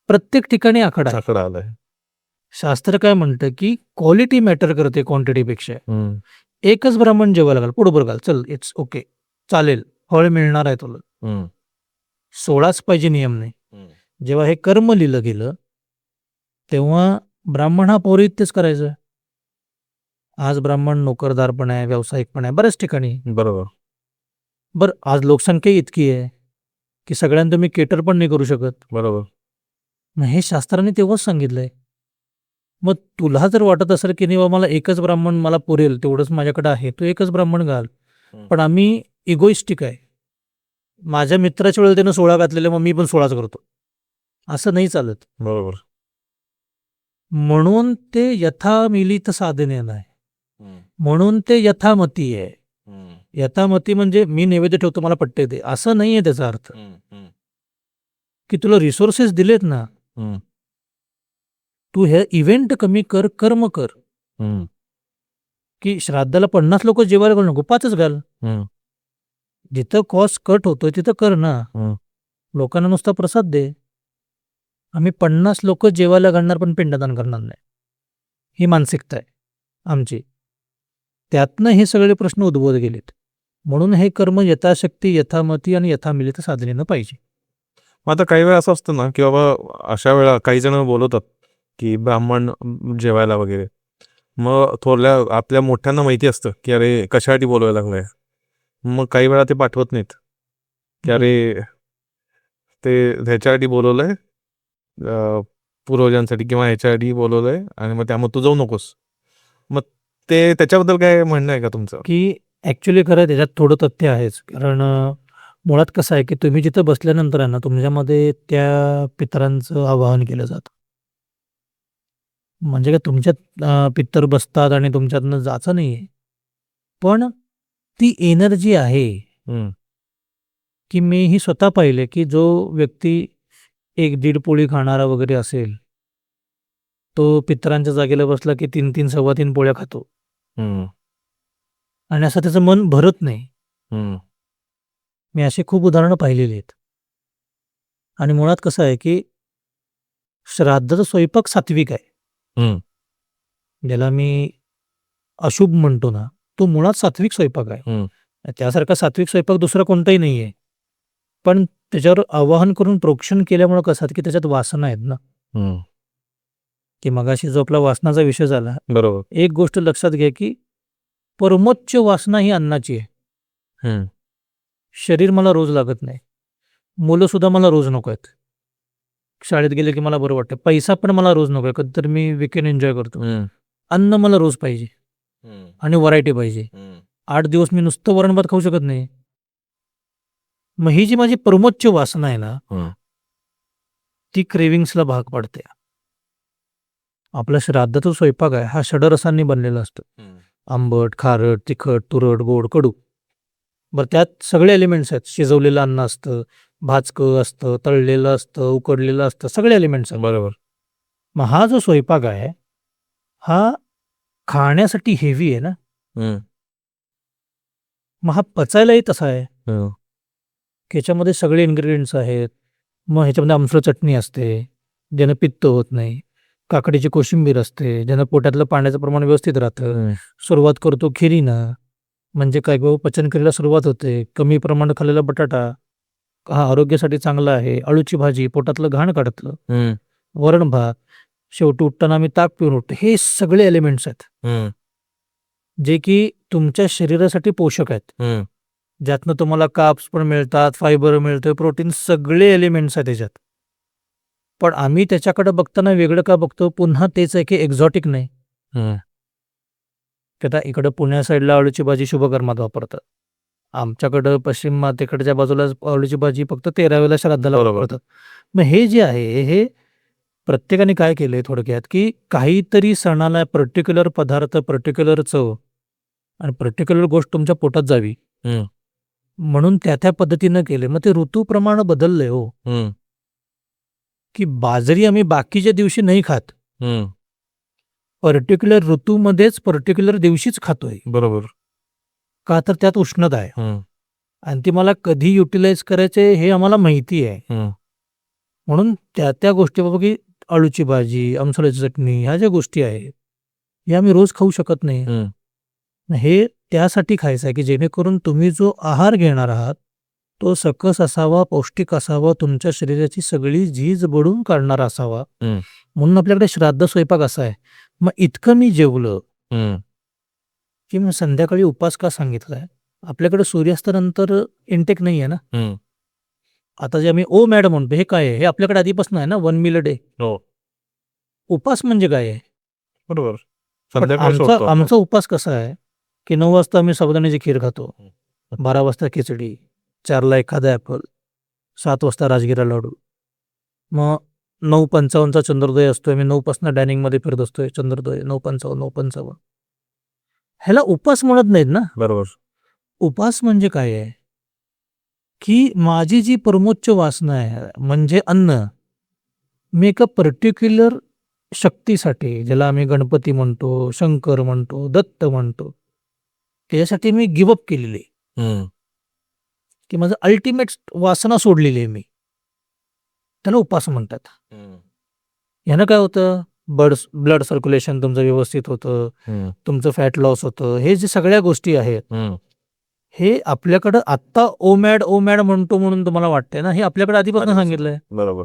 प्रत्येक ठिकाणी आकडा आहे. आकडा आलाय. शास्त्र काय म्हणतं की क्वालिटी मॅटर करते क्वांटिटीपेक्षा. एकच ब्राह्मण जेवायला घाल, पोटभर घाल, चल इट्स ओके, चालेल, फळ मिळणार आहे तुला. 16च पाहिजे नियम नाही. जेव्हा हे कर्म लिहिलं गेलं तेव्हा ब्राह्मण हा पौरोहित्यच करायचं. आज ब्राह्मण नोकरदार पण आहे, व्यावसायिक पण आहे, बऱ्याच ठिकाणी. बरोबर. बरं, आज लोकसंख्या इतकी आहे की सगळ्यांना तुम्ही केटर पण नाही करू शकत. बरोबर. मग हे शास्त्राने तेव्हाच सांगितलंय. मग तुला जर वाटत असेल की नाही बाबा मला एकच ब्राह्मण मला पुरेल तेवढंच माझ्याकडे आहे, तू एकच ब्राह्मण घाल. पण आम्ही इगोइस्टिक आहे. माझ्या मित्राच्या वेळेला त्यानं 16 घातलेले, मग मी पण 16च करतो, असं नाही चालत. बरोबर. म्हणून ते यथामिलित साधने नाही, म्हणून ते यथामती आहे. यथामती म्हणजे मी नैवेद्य ठेवतो मला पट्टे दे, असं नाही आहे त्याचा अर्थ. की तुला रिसोर्सेस दिलेत ना, तू हे इव्हेंट कमी कर, कर्म कर. की श्राद्धाला 50 लोक जेवायला घालू नको, 5च घाल. जिथं कॉस्ट कट होतोय तिथं कर ना. लोकांना नुसता प्रसाद दे. आम्ही 50 लोक जेवायला घालणार पण पिंडदान करणार नाही, ही मानसिकता आहे आमची. त्यातनं हे सगळे प्रश्न उद्भवत गेलेत. म्हणून हे कर्म यथाशक्ती, यथामती आणि यथामिलित साधनेनं पाहिजे. मग आता काही वेळा असं असतं ना की बाबा अशा वेळा काही जण बोलवतात की ब्राह्मण जेवायला वगैरे, मग थोरल्या आपल्या मोठ्यांना माहिती असतं की अरे कशासाठी बोलवायला लागलाय, मग काही वेळा ते पाठवत नाहीत की अरे ते ह्याच्यासाठी बोलवलंय, पूर्वजांसाठी किंवा ह्याच्यासाठी बोलवलंय आणि मग त्यामुळे तू जाऊ नकोस. मग ते त्याच्याबद्दल काय म्हणणं आहे का तुमचं? की ॲक्च्युली खरं त्याच्यात थोडं तथ्य आहेच. कारण मुळात कसं आहे की तुम्ही जिथं बसल्यानंतर आहे ना तुमच्यामध्ये त्या पितरांचं आवाहन केलं जातं. म्हणजे काय तुमच्यात पितर बसतात आणि तुमच्यातनं जायचं नाही आहे, पण ती एनर्जी आहे. की मी ही स्वतः पाहिले की जो व्यक्ती 1-1.5 पोळी खाणारा वगैरे असेल, तो पितरांच्या जागेला बसला की 3-3, 3.25 पोळ्या खातो आणि असं त्याचं मन भरत नाही. मी अशी खूप उदाहरणं पाहिलेली आहेत. आणि मुळात कसं आहे की श्राद्धाचा स्वयंपाक सात्विक आहे. ज्याला मी अशुभ म्हणतो ना, तो मुळात सात्विक स्वयंपाक आहे. त्यासारखा सात्विक स्वयंपाक दुसरा कोणताही नाही आहे. पण त्याच्यावर आवाहन करून प्रोक्षण केल्यामुळे कसं की त्याच्यात वासना आहेत ना. की मगाशी जो आपला वासनाचा विषय झाला, बरोबर. एक गोष्ट लक्षात घ्या की परमोच्च वासना ही अन्नाची आहे. शरीर मला रोज लागत नाही, मुलं सुद्धा मला रोज नको आहेत. शाळेत गेले की मला बरं वाटतं, पैसा पण मला रोज नको आहे, कधीतरी मी विकेंड एन्जॉय करतो. अन्न मला रोज पाहिजे आणि व्हरायटी पाहिजे. 8 दिवस मी नुसतं वरण भात खाऊ शकत नाही. मग ही जी माझी परमोच्च वासना आहे ना, ती क्रेविंग्सला भाग पडते. आपला श्राद्धाचा स्वयंपाक आहे हा षडरसांनी बनलेला असतो. आंबट, खारट, तिखट, तुरट, गोड, कडू. बरं, त्यात सगळे एलिमेंट्स आहेत. शिजवलेलं अन्न असतं, भाजकं असतं, तळलेलं असतं, उकडलेलं असतं, सगळे एलिमेंट्स आहेत. बरोबर. मग हा जो स्वयंपाक आहे हा खाण्यासाठी हेवी आहे ना, मग हा पचायलाही तसा आहे. ह्याच्यामध्ये सगळे इन्ग्रेडियंट्स आहेत. मग ह्याच्यामध्ये आमसूळ चटणी असते ज्यानं पित्त होत नाही, काकडीची कोशिंबीर असते ज्यानं पोटातलं पाण्याचं प्रमाण व्यवस्थित राहतं. सुरुवात करतो खिरीनं, म्हणजे काय गो पचनक्रियेला सुरुवात होते. कमी प्रमाणात खाल्लेला बटाटा हा आरोग्यासाठी चांगला आहे. अळूची भाजी पोटातलं घाण काढतं. वरण भात शेवटी उठताना आम्ही ताक पिऊन उठतो. हे सगळे एलिमेंट्स आहेत जे की तुमच्या शरीरासाठी पोषक आहेत, ज्यातनं तुम्हाला कार्ब्स पण मिळतात, फायबर मिळतं, प्रोटीन, सगळे एलिमेंट्स आहेत त्याच्यात. पण आम्ही त्याच्याकडे बघताना वेगळं का बघतो? पुन्हा तेच आहे की एक्झॉटिक नाही. की आता इकडं पुण्या साईडला अळूची भाजी शुभकर्मात वापरतात, आमच्याकडं पश्चिम मातेकडच्या बाजूला अळूची भाजी फक्त 13व्याला श्राद्धाला बरोबर. वापरतात. मग हे जे आहे हे प्रत्येकाने काय केलंय थोडक्यात, की काहीतरी सणाला पर्टिक्युलर पदार्थ, पर्टिक्युलर चव आणि पर्टिक्युलर गोष्ट तुमच्या पोटात जावी म्हणून त्या पद्धतीनं केले. मग ते ऋतूप्रमाणे बदललंय हो, की बाजरी आम्ही बाकीच्या दिवशी नाही खात, पर्टिक्युलर ऋतूमध्येच पर्टिक्युलर दिवशीच खातोय. बरोबर. का तर त्यात उष्णता आहे आणि ती मला कधी युटिलाइज करायचे हे आम्हाला माहिती आहे. म्हणून त्या गोष्टी बाबा की अळूची भाजी, आमसोल्याची चटणी, ह्या ज्या गोष्टी आहेत हे आम्ही रोज खाऊ शकत नाही. हे त्यासाठी खायचं आहे की जेणेकरून तुम्ही जो आहार घेणार आहात तो सकस असावा, पौष्टिक असावा, तुमच्या शरीराची सगळी झीज बडून काढणारा असावा. म्हणून आपल्याकडे श्राद्ध स्वयंपाक असा आहे. मग इतकं मी जेवलं की मग संध्याकाळी उपास का सांगितलाय? आपल्याकडे सूर्यास्तानंतर इंटेक नाही आहे ना. आता जे आम्ही ओ मॅड म्हणतो हे काय आहे? हे आपल्याकडे आधीपासून आहे ना, 1 मील अ डे. उपास म्हणजे काय आहे? बरोबर. पण संध्याकाळी सोडतो आपण. आमचा उपास कसा आहे की 9 वाजता आम्ही साबुदाण्याची खीर खातो, 12 वाजता खिचडी, 4ला एखादा ॲपल, 7 वाजता राजगिरा लाडू, मग 9:55चा चंद्रोदय असतोय. आम्ही 9 पासून डायनिंगमध्ये फिरत असतोय. चंद्रोदय 9:55, 9:55. ह्याला उपास म्हणत नाहीत ना. बरोबर. उपास म्हणजे काय आहे की माझी जी परमोच्च वासना आहे म्हणजे अन्न, मी एका पर्टिक्युलर शक्तीसाठी, ज्याला आम्ही गणपती म्हणतो, शंकर म्हणतो, दत्त म्हणतो, त्याच्यासाठी मी गिवअप केलेली आहे. की माझं अल्टिमेट वासना सोडलेली आहे मी, त्याला उपास म्हणतात. ह्यानं काय होतं? ब्लड सर्क्युलेशन तुमचं व्यवस्थित होतं, तुमचं फॅट लॉस होतं. हे जे सगळ्या गोष्टी आहेत हे आपल्याकडं आत्ता ओमॅड म्हणतो म्हणून तुम्हाला वाटतंय ना, हे आपल्याकडे आधीपासून सांगितलंय. बरोबर.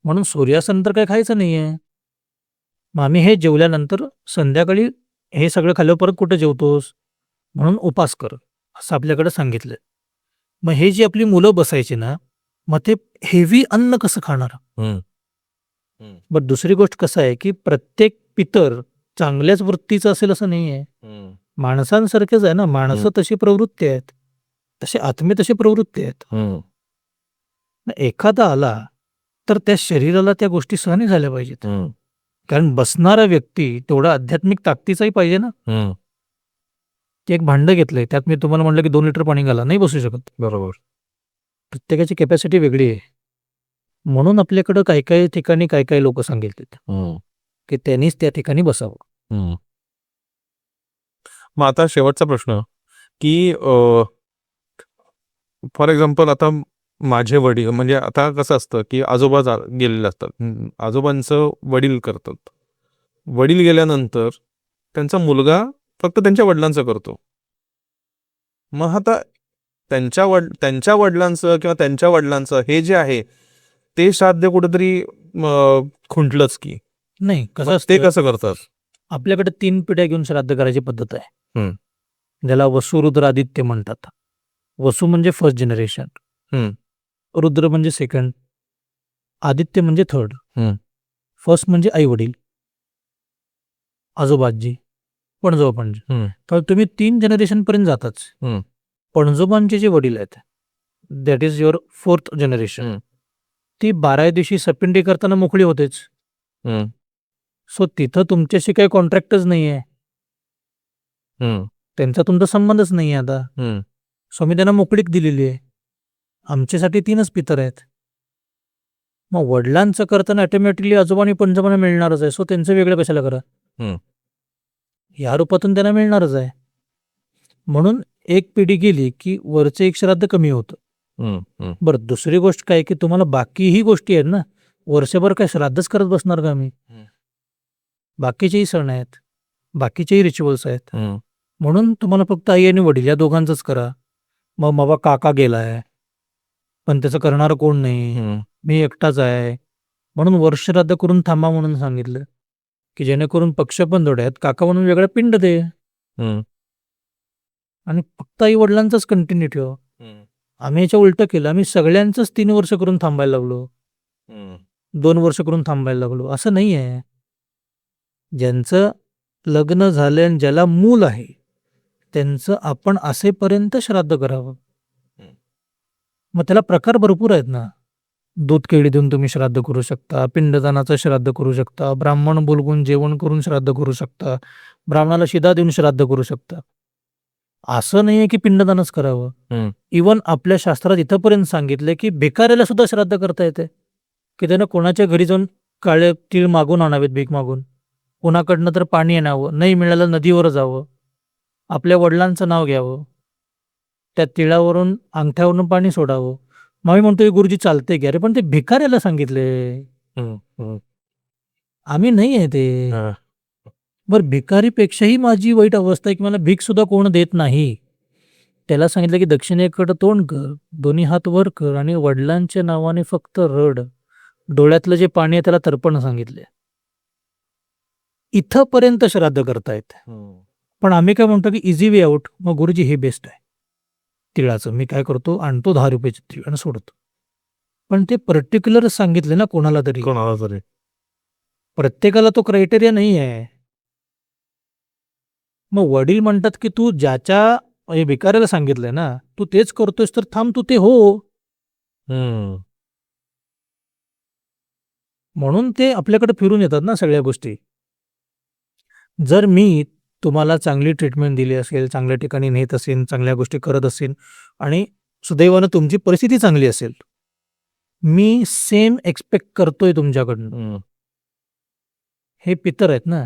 म्हणून सूर्यास्तानंतर काही खायचं नाहीये. मग आम्ही हे जेवल्यानंतर संध्याकाळी हे सगळं खाल्लं परत कुठं जेवतोस? म्हणून उपास कर असं आपल्याकडे सांगितलं. मग हे जी आपली मुलं बसायची ना, मग ते हेवी अन्न कसं खाणार? बट दुसरी गोष्ट कसं आहे की प्रत्येक पितर चांगल्याच वृत्तीचं असेल असं नाही आहे. माणसांसारखेच आहे ना, माणसं तशी प्रवृत्ती आहेत, तसे आत्मे तशी प्रवृत्ती आहेत. एखादा आला तर त्या शरीराला त्या गोष्टी सहन झाल्या पाहिजेत. कारण बसणारा व्यक्ती तेवढा आध्यात्मिक ताकदीचाही पाहिजे ना. ते एक भांडं घेतलंय, त्यात मी तुम्हाला म्हटलं की 2 लिटर पाणी घाला, नाही बसू शकत. बरोबर. प्रत्येकाची कॅपॅसिटी वेगळी आहे. म्हणून आपल्याकडं काही ठिकाणी काही लोक सांगितलेत की त्यांनीच त्या ठिकाणी बसावं. मग आता शेवटचा प्रश्न की फॉर एक्झाम्पल आता माझे वडील, म्हणजे आता कसं असतं की आजोबा गेलेले असतात, आजोबांचं वडील करतात, वडील गेल्यानंतर त्यांचा मुलगा फक्त त्यांच्या वडिलांचं करतो. मग आता त्यांच्या वडिलांचं किंवा त्यांच्या वडिलांचं हे जे आहे ते श्राद्ध कुठेतरी खुंटलंच की नाही. कसं ते असतं, कसं करतात? आपल्याकडे 3 पिढ्या घेऊन श्राद्ध करायची पद्धत आहे, ज्याला वसु रुद्र आदित्य म्हणतात. वसु म्हणजे फर्स्ट जनरेशन, रुद्र म्हणजे सेकंड, आदित्य म्हणजे थर्ड. फर्स्ट म्हणजे आई वडील, आजोबाजी, पणजोबा. तर तुम्ही 3 जनरेशन पर्यंत जाताच. पणजोबांचे जे वडील आहेत that is your 4th generation, ती 12 दिवशी सपिंडी करताना मोकळी होतेच. सो तिथं तुमच्याशी काही कॉन्ट्रॅक्टच नाही आहे, त्यांचा तुमचा संबंधच नाही आहे आता. सो मी त्यांना मोकळीक दिलेली आहे. आमच्यासाठी 3च पितर आहेत. मग वडिलांचं करताना ऑटोमॅटिकली आजोबा आणि पणजोबांना मिळणारच आहे. सो त्यांचं वेगळं कशाला करा? या रूपातून त्यांना मिळणारच आहे. म्हणून एक पिढी गेली की वरचं एक श्राद्ध कमी होतं. बरं, दुसरी गोष्ट काय की तुम्हाला बाकीही गोष्टी आहेत ना, वर्षभर काय श्राद्धच करत बसणार का आम्ही? बाकीचेही सण आहेत, बाकीचेही रिच्युअल्स आहेत. म्हणून तुम्हाला फक्त आई आणि वडील या दोघांचंच करा. मग बाबा काका गेलाय पण त्याचं करणारं कोण नाही, मी एकटाच आहे, म्हणून वर्ष श्राद्ध करून थांबा म्हणून सांगितलं, की जेणेकरून पक्ष पण जोड्यात काका म्हणून वेगळं पिंड दे आणि फक्त आई वडिलांचाच कंटिन्यू ठेव. आम्ही याच्या उलटं केलं, आम्ही सगळ्यांचंच 3 वर्ष करून थांबायला लागलो, 2 वर्ष करून थांबायला लागलो. असं नाही आहे. ज्यांचं लग्न झालं आणि ज्याला मूल आहे त्यांचं आपण असेपर्यंत श्राद्ध करावं. मग त्याला प्रकार भरपूर आहेत ना. दूध केळी देऊन तुम्ही श्राद्ध करू शकता, पिंडदानाचं श्राद्ध करू शकता, ब्राह्मण बोलवून जेवण करून श्राद्ध करू शकता, ब्राह्मणाला शिदा देऊन श्राद्ध करू शकता. असं नाही आहे की पिंडदानच करावं. इवन आपल्या शास्त्रात इथंपर्यंत सांगितलं की भिकाऱ्याला सुद्धा श्राद्ध करता येते, की त्यानं कोणाच्या घरी जाऊन काळे तीळ मागून आणावेत, भीक मागून. कोणाकडनं तर पाणी आणावं, नाही मिळालं नदीवर जावं, आपल्या वडिलांचं नाव घ्यावं, त्या तिळावरून अंगठ्यावरून पाणी सोडावं. मग आम्ही म्हणतोय गुरुजी चालते की, अरे पण ते भिकाऱ्याला सांगितले, आम्ही नाही आहे ते. बरं, भिकारीपेक्षाही माझी वाईट अवस्था आहे की मला भीक सुद्धा कोण देत नाही. त्याला सांगितलं की दक्षिणेकडं तोंड कर, दोन्ही हात वर कर आणि वडिलांच्या नावाने फक्त रड. डोळ्यातलं जे पाणी आहे त्याला तर्पण सांगितले. इथंपर्यंत श्राद्ध करतायत. पण आम्ही काय म्हणतो की इझी वे आउट. मग गुरुजी हे बेस्ट आहे तिळाचं. मी काय करतो, आणतो 10 रुपयाचे तीळ आणि सोडतो. पण ते पर्टिक्युलर सांगितले ना कोणाला तरी. प्रत्येकाला तो क्रायटेरिया नाही आहे. मग वडील म्हणतात की तू ज्याच्या भिकाऱ्याला सांगितलंय ना, तू तेच करतोयस तर थांब, तू ते हो. म्हणून ते आपल्याकडे फिरून येतात ना सगळ्या गोष्टी. जर मी तुम्हाला चांगली ट्रीटमेंट दिली असेल, चांगल्या ठिकाणी नेत असेल, चांगल्या गोष्टी करत असेल आणि सुदैवानं तुमची परिस्थिती चांगली असेल, मी सेम एक्सपेक्ट करतोय तुमच्याकडनं. हे पितर आहेत ना,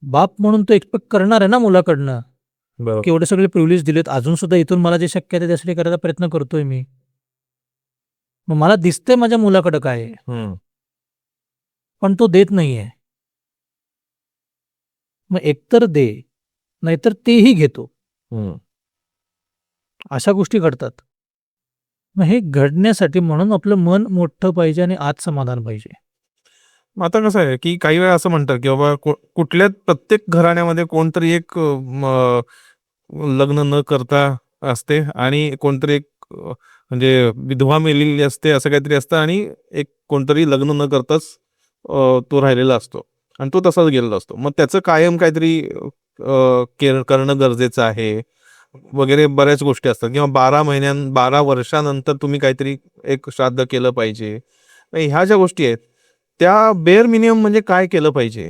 बाप म्हणून तो एक्सपेक्ट करणार आहे ना मुलाकडनं, की एवढे सगळे प्रिव्हिलेज दिलेत, अजून सुद्धा इथून मला जे शक्य आहे त्यासाठी करायचा प्रयत्न करतोय मी. मग मला दिसतंय माझ्या मुलाकडं काय आहे, पण तो देत नाहीये. मग एकतर दे, नाहीतर तेही घेतो. अशा गोष्टी घडतात. मग हे घडण्यासाठी म्हणून आपलं मन मोठं पाहिजे आणि आत समाधान पाहिजे. आता कसं आहे की काही वेळा असं म्हणतात की बाबा कुठल्या प्रत्येक घराण्यामध्ये कोणतरी एक लग्न न करता असते आणि कोणतरी एक म्हणजे विधवा मेलेली असते, असं काहीतरी असतं, आणि एक कोणतरी लग्न न करताच तो राहिलेला असतो आणि तो तसाच गेलेला असतो. मग त्याचं कायम काहीतरी केअर करणं गरजेचं आहे वगैरे बऱ्याच गोष्टी असतात. किंवा 12 वर्षानंतर तुम्ही काहीतरी एक श्राद्ध केलं पाहिजे. ह्या ज्या गोष्टी आहेत त्या बेअर मिनिमम म्हणजे काय केलं पाहिजे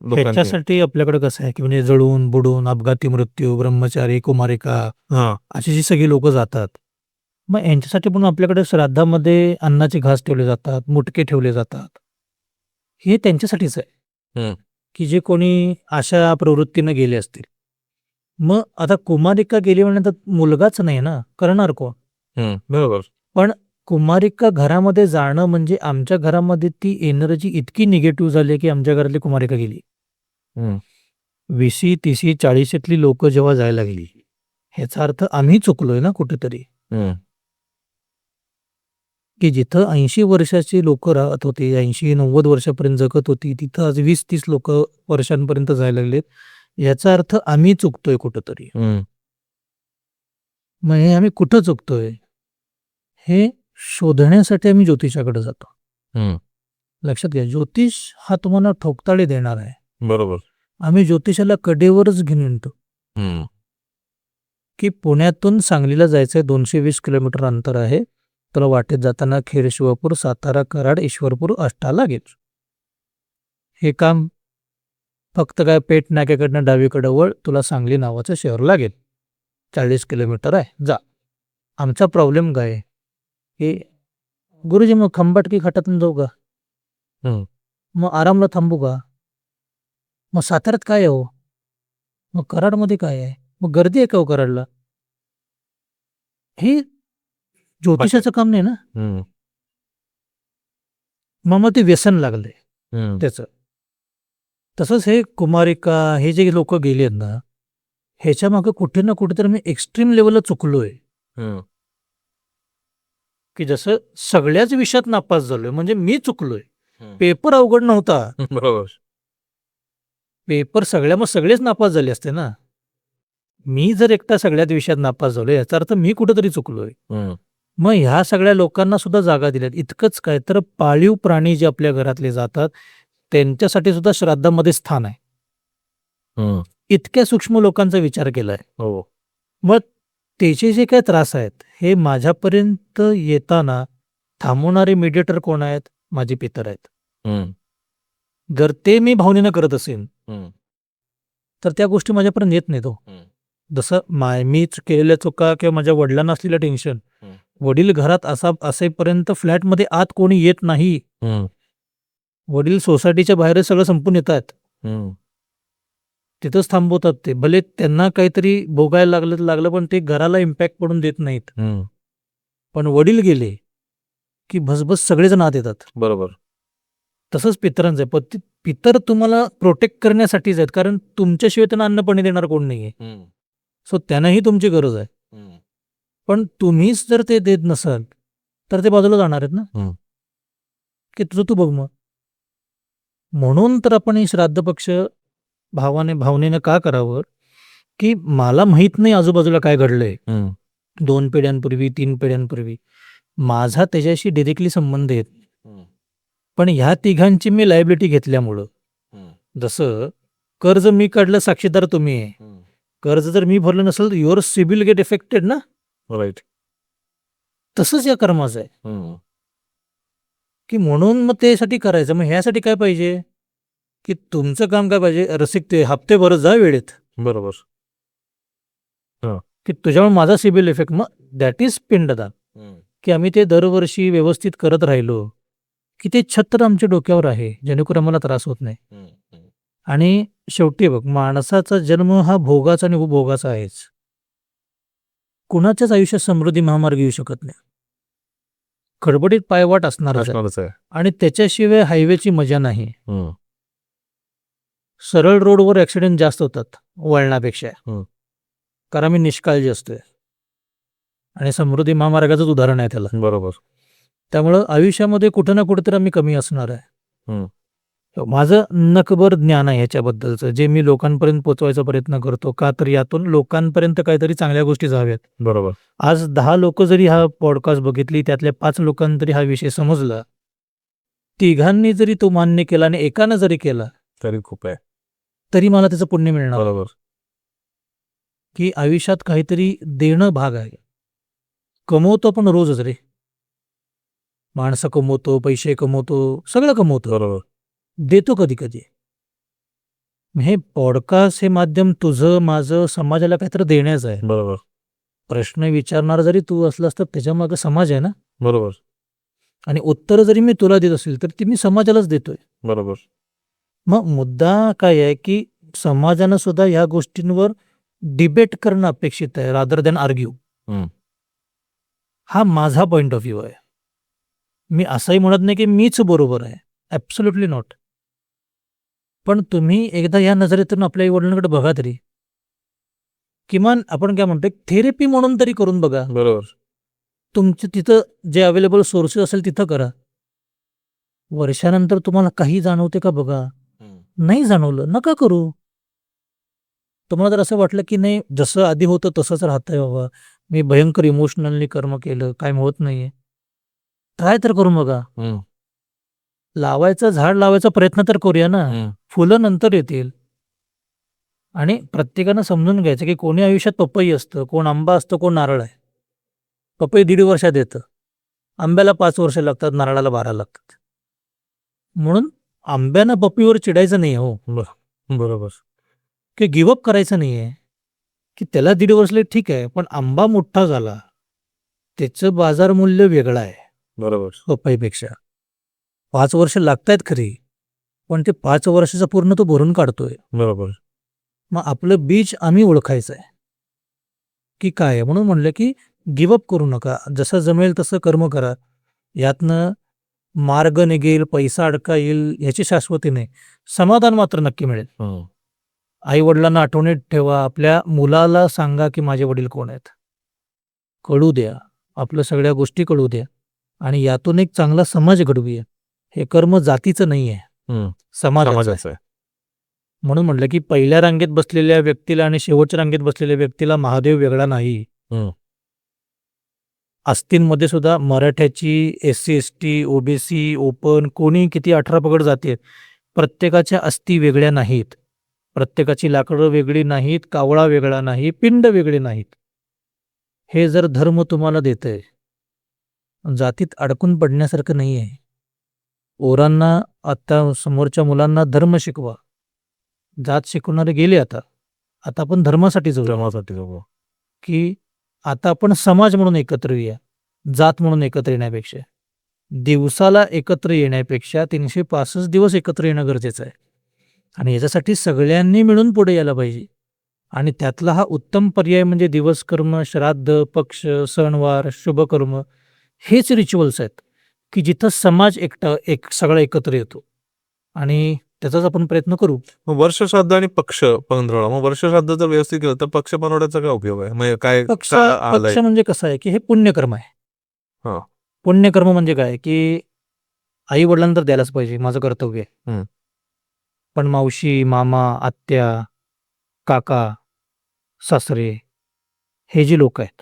ह्याच्यासाठी आपल्याकडे कसं आहे की म्हणजे जळून बुडून अपघाती मृत्यू, ब्रह्मचारी, कुमारिका अशी जी सगळी लोक जातात, मग यांच्यासाठी पण आपल्याकडे श्राद्धामध्ये अन्नाची घास ठेवले जातात, मुटके ठेवले जातात. हे त्यांच्यासाठीच आहे की जे कोणी अशा प्रवृत्तीनं गेले असतील. मग आता कुमारिका गेली म्हणण्यात मुलगाच नाही ना, करणार कोण? बरोबर. पण कुमारिका घरामध्ये जाणं म्हणजे आमच्या घरामध्ये ती एनर्जी इतकी निगेटिव्ह झाली की आमच्या घरातली कुमारिका गेली. 20, 30, 40तली लोक जेव्हा जायला गेली, ह्याचा अर्थ आम्ही चुकलोय ना कुठेतरी. की जिथं 80 वर्षाची लोक राहत होती, 80-90 वर्षापर्यंत जगत होती, तिथं आज 20-30 लोक वर्षांपर्यंत जायला लागलेत. याचा अर्थ आम्ही चुकतोय कुठंतरी. मग हे आम्ही कुठं चुकतोय हे शोधण्यासाठी आम्ही ज्योतिषाकडे जातो. लक्षात घ्या, ज्योतिष हा तुम्हाला ठोकताळे देणार आहे. बरोबर. आम्ही ज्योतिषाला कडेवरच घेऊन येतो. की पुण्यातून सांगलीला जायचंय, 220 किलोमीटर अंतर आहे, तुला वाटेत जाताना खेड, शिवापूर, सातारा, कराड, ईश्वरपूर, आष्टा लागेल. हे काम फक्त काय पेठ नाक्याकडनं डावीकडं वळ, तुला सांगली नावाचं शहर लागेल, 40 किलोमीटर आहे, जा. आमचा प्रॉब्लेम काय की गुरुजी मग खंबाटकी खाटातून जाऊ का, मग आरामला थांबू का, मग साताऱ्यात काय आहे हो, मग कराडमध्ये काय आहे, मग गर्दी आहे का हो कराडला. हे ज्योतिषाचं काम नाही ना. मग ते व्यसन लागलंय त्याचं. तसंच हे कुमारिका, हे जे लोक गेले आहेत ना, ह्याच्या मागे कुठे ना कुठेतरी मी एक्स्ट्रीम लेवलला चुकलोय. की जसं सगळ्याच विषयात नापास झालोय म्हणजे मी चुकलोय. हम्म. पेपर अवघड नव्हता. बरोबर. पेपर सगळेच नापास झाले असते ना. मी जर एकटा सगळ्याच विषयात नापास झालोय याचा अर्थ मी कुठेतरी चुकलोय. हम्म. मग ह्या सगळ्या लोकांना सुद्धा जागा दिल्यात. इतकंच काय तर पाळीव प्राणी जे आपल्या घरातले जातात त्यांच्यासाठी सुद्धा श्राद्धामध्ये स्थान आहे. हम्म. इतक्या सूक्ष्म लोकांचा विचार केलाय. हो. मग त्याचे जे काही त्रास आहेत हे माझ्यापर्यंत येताना थांबवणारे मीडिएटर कोण आहेत? माझे पितर आहेत. हम्म. जर ते मी भावनेनं करत असेल हम्म. तर त्या गोष्टी माझ्यापर्यंत येत नाहीत. हम्म. जसं मीच केलेल्या चुका किंवा माझ्या वडिलांना असलेलं टेन्शन, हम्म. वडील घरात असेपर्यंत फ्लॅटमध्ये आत कोणी येत नाही. हम्म. वडील सोसायटीच्या बाहेर सगळं संपून येतात. हम्म. तिथंच थांबवतात ते. भले त्यांना काहीतरी भोगायला लागलं पण ते घराला इम्पॅक्ट पडून देत नाहीत. हम्म. पण वडील गेले की भसभस सगळेजण आत येतात. बरोबर. तसंच पितरांचं आहे. पण पितर तुम्हाला प्रोटेक्ट करण्यासाठीच आहेत, कारण तुमच्याशिवाय त्यांना अन्न पाणी देणार कोण नाहीये. हम्म. सो त्यांनाही तुमची गरज आहे. हम्म. पण तुम्हीच जर ते देत नसाल तर ते बाजूला जाणार आहेत ना, की तुझं तू बघ. मग म्हणून तर आपण हे श्राद्ध पक्ष भावनेनं का करावं, की मला माहित नाही आजूबाजूला काय घडलंय. हम्म. 2 पिढ्यांपूर्वी 3 पिढ्यांपूर्वी माझा त्याच्याशी डिरेक्टली संबंध आहेत. हम्म. पण ह्या तिघांची मी लायबिलिटी घेतल्यामुळं, हम्म. जसं कर्ज मी काढलं साक्षीदार तुम्ही आहे, हम्म. कर्ज जर मी भरलं नसेल युअर सिबिल गेट इफेक्टेड ना, राईट. तसंच या कर्माचं आहे. हम्म. की म्हणून मग त्यासाठी करायचं. मग ह्यासाठी काय पाहिजे, की तुमचं काम काय पाहिजे, रसिकते हप्ते भरत जा वेळेत, बरोबर. की तुझ्यामुळे माझा सिबिल इफेक्ट. मग दॅट इज पिंडदान. हम्म. की आम्ही ते दरवर्षी व्यवस्थित करत राहिलो की ते छत्र आमच्या डोक्यावर आहे, जेणेकरून आम्हाला त्रास होत नाही. हम्म. हम्म. आणि शेवटी बघ, माणसाचा जन्म हा भोगाचा आणि उपभोगाचा आहेच. कुणाच्याच आयुष्यात समृद्धी महामार्ग येऊ शकत नाही. खडबडीत पायवाट असणारच आहे. असणारच आहे. आणि त्याच्याशिवाय हायवेची मजा नाही. हम्म. सरळ रोडवर ॲक्सिडेंट जास्त होतात वळणापेक्षा, हम्म. कारण आम्ही निष्काळजी असतोय. आणि समृद्धी महामार्गाचंच उदाहरण आहे त्याला. बरोबर. त्यामुळं आयुष्यामध्ये कुठं ना कुठेतरी आम्ही कमी असणार आहे. हम्म. माझं नकभर ज्ञान आहे ह्याच्याबद्दलचं, जे मी लोकांपर्यंत पोचवायचा प्रयत्न करतो. का तर यातून लोकांपर्यंत काहीतरी चांगल्या गोष्टी जाव्यात. बरोबर. आज 10 लोक जरी हा पॉडकास्ट बघितली, त्यातल्या 5 लोकांना तरी हा विषय समजला, तिघांनी जरी तो मान्य केला आणि एकानं जरी केला तरी खूप आहे. तरी मला त्याचं पुण्य मिळणार. बरोबर. की आयुष्यात काहीतरी देणं भाग आहे. कमवतो पण रोजच रे. माणसं कमवतो, पैसे कमवतो, सगळं कमवतो, बरोबर. देतो कधी कधी. हे पॉडकास्ट हे माध्यम तुझं माझं समाजाला काहीतरी देण्याचं आहे. बरोबर. प्रश्न विचारणार जरी तू असलास तर त्याच्यामागं समाज आहे ना, बरोबर. आणि उत्तर जरी मी तुला देत असेल तर ती मी समाजालाच देतोय. बरोबर. मग मुद्दा काय आहे, की समाजानं सुद्धा ह्या गोष्टींवर डिबेट करणं अपेक्षित आहे, रादर दॅन आर्ग्यू. हम्म. हा माझा पॉइंट ऑफ व्ह्यू आहे. मी असंही म्हणत नाही की मीच बरोबर आहे, ॲब्सोल्युटली नॉट. पण तुम्ही एकदा या नजरेतून आपल्या आईवडिलांकडे बघा तरी. किमान आपण काय म्हणतो, थेरपी म्हणून तरी करून बघा. बरोबर. तुमचं तिथं जे अवेलेबल सोर्सेस असेल तिथं करा. वर्षानंतर तुम्हाला काही जाणवते का बघा. हम्म. नाही जाणवलं नका करू. तुम्हाला जर असं वाटलं की नाही जसं आधी होतं तसंच राहतंय बाबा, मी भयंकर इमोशनली कर्म केलं, काय होत नाहीये, ट्राय तर करून बघा. हम्म. लावायचं झाड लावायचा प्रयत्न तर करूया ना. हम्म. फुलं नंतर येतील. आणि प्रत्येकानं समजून घ्यायचं की कोणी आयुष्यात पपई असतं, कोण आंबा असतं, कोण नारळ आहे. पपई 1.5 वर्षात येतं, आंब्याला 5 वर्ष लागतात, नारळाला 12 लागतात. म्हणून आंब्यानं पपईवर चिडायचं नाही हो, बरोबर. की गिवअप करायचं नाही आहे. की त्याला 1.5 वर्ष ठीक आहे, पण आंबा मोठा झाला, त्याचं बाजार मूल्य वेगळं आहे बरोबर. पपईपेक्षा. 5 वर्ष लागतायत खरी, पण ते 5 वर्षाचा पूर्ण तो भरून काढतोय. बरोबर. मग आपलं बीज आम्ही ओळखायचं आहे की काय आहे. म्हणून म्हणलं की गिवअप करू नका, जसं जमेल तसं कर्म करा. यातनं मार्ग निघेल, पैसा अडका येईल ह्याची शाश्वती नाही, समाधान मात्र नक्की मिळेल. हम्म. आई वडिलांना आठवणीत ठेवा. आपल्या मुलाला सांगा की माझे वडील कोण आहेत, कळू द्या, आपल्या सगळ्या गोष्टी कळू द्या. आणि यातून एक चांगला समाज घडवूया. हे कर्म जातीचं नाही आहे, हम्म. समाजाचं आहे. समाजाचं आहे. म्हणून म्हटलं की पहिल्या रांगेत बसलेल्या व्यक्तीला आणि शेवटच्या रांगेत बसलेल्या व्यक्तीला महादेव वेगळा नाही. हम्म. आस्तींमध्ये सुद्धा मराठ्याची, SC ST, OBC, ओपन, कोणी किती 18 पगड जाते, प्रत्येकाच्या अस्थी वेगळ्या नाहीत. प्रत्येकाची लाकडं वेगळी नाहीत, कावळा वेगळा नाही, पिंड वेगळे नाहीत. हे जर धर्म तुम्हाला देतंय, जातीत अडकून पडण्यासारखं नाही आहे. पोरांना, आता समोरच्या मुलांना धर्म शिकवा. जात शिकवणारे गेले आता आपण धर्मासाठी जाऊ, जमासाठी जाऊ. की आता आपण समाज म्हणून एकत्र येऊया, जात म्हणून एकत्र येण्यापेक्षा. दिवसाला एकत्र येण्यापेक्षा 365 दिवस एकत्र येणं गरजेचं आहे. आणि याच्यासाठी सगळ्यांनी मिळून पुढे यायला पाहिजे. आणि त्यातला हा उत्तम पर्याय म्हणजे दिवसकर्म, श्राद्ध, पक्ष, सणवार, शुभकर्म हेच रिच्युअल्स आहेत, की जिथं समाज सगळा एकत्र येतो. आणि त्याचाच आपण प्रयत्न करू. मग वर्षश्राद्ध आणि पक्ष पंधरवडा, मग वर्षश्राद्ध जर व्यवस्थित केलं तर पक्ष पंधरवड्याचा काय उपयोग आहे? म्हणजे काय पक्ष आलंय? पक्ष म्हणजे कसं आहे की हे पुण्यकर्म आहे. हा. पुण्यकर्म म्हणजे काय की आई वडिलांना तर द्यायलाच पाहिजे, माझं कर्तव्य आहे. हम्म. पण मावशी, मामा, आत्या, काका, सासरे हे जी लोक आहेत,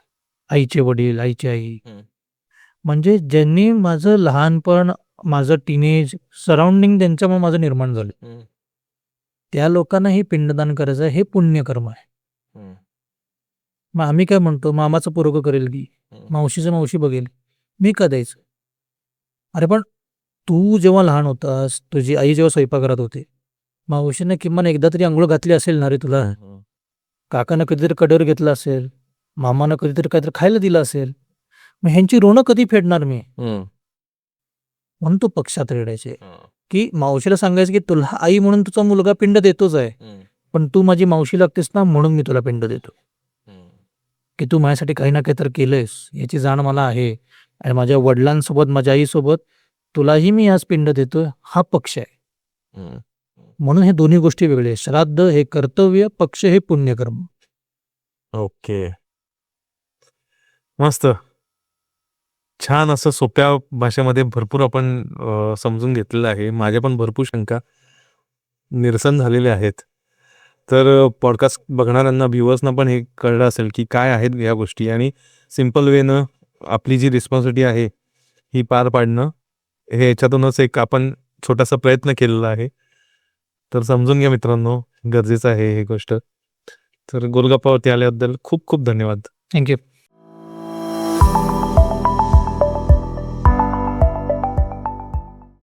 आईचे वडील, आईची आई, म्हणजे ज्यांनी माझं लहानपण, माझं टीनेज, सराउंडिंग त्यांच्यामुळे माझं निर्माण झालं, त्या लोकांनाही पिंडदान करायचं, हे पुण्यकर्म आहे. मग आम्ही काय म्हणतो, मामाचं पोरगं करेल की, मावशीचं मावशी बघेल, मी का द्यायचं? अरे पण तू जेव्हा लहान होतास, तुझी आई जेव्हा स्वयंपाकघरात होते, मावशीने किमान एकदा तरी आंघोळ घातली असेल ना रे तुला. काकानं कधीतरी कडेवर घेतलं असेल, मामानं कधीतरी काहीतरी खायला दिलं असेल. मग ह्यांची ऋणं कधी फेडणार मी? म्हणून तो पक्षात रेडायचे, की मावशीला सांगायचं की तुला आई म्हणून तुझा मुलगा पिंड देतोच आहे, पण तू माझी मावशी लागतेस ना, म्हणून मी तुला पिंड देतो. की तू माझ्यासाठी काही ना काहीतरी केलंयस याची जाण मला आहे. आणि माझ्या वडिलांसोबत, माझ्या आईसोबत तुलाही मी आज पिंड देतोय. हा पक्ष आहे. म्हणून हे दोन्ही गोष्टी वेगळे आहेत. श्राद्ध हे कर्तव्य, पक्ष हे पुण्यकर्म. ओके, मस्त, छान. असं सोप्या भाषेमध्ये भरपूर आपण समजून घेतलेलं आहे. माझ्या पण भरपूर शंका निरसन झालेले आहेत. तर पॉडकास्ट बघणाऱ्यांना, व्ह्युअर्सना पण हे कळलं असेल की काय आहेत या गोष्टी, आणि सिम्पल वेनं आपली जी रिस्पॉन्सिबिलिटी आहे ही पार पाडणं, हे याच्यातूनच एक आपण छोटासा प्रयत्न केलेला आहे. तर समजून घ्या मित्रांनो, गरजेचं आहे ही गोष्ट. तर गोलगप्पावरती आल्याबद्दल खूप खूप धन्यवाद. थँक्यू.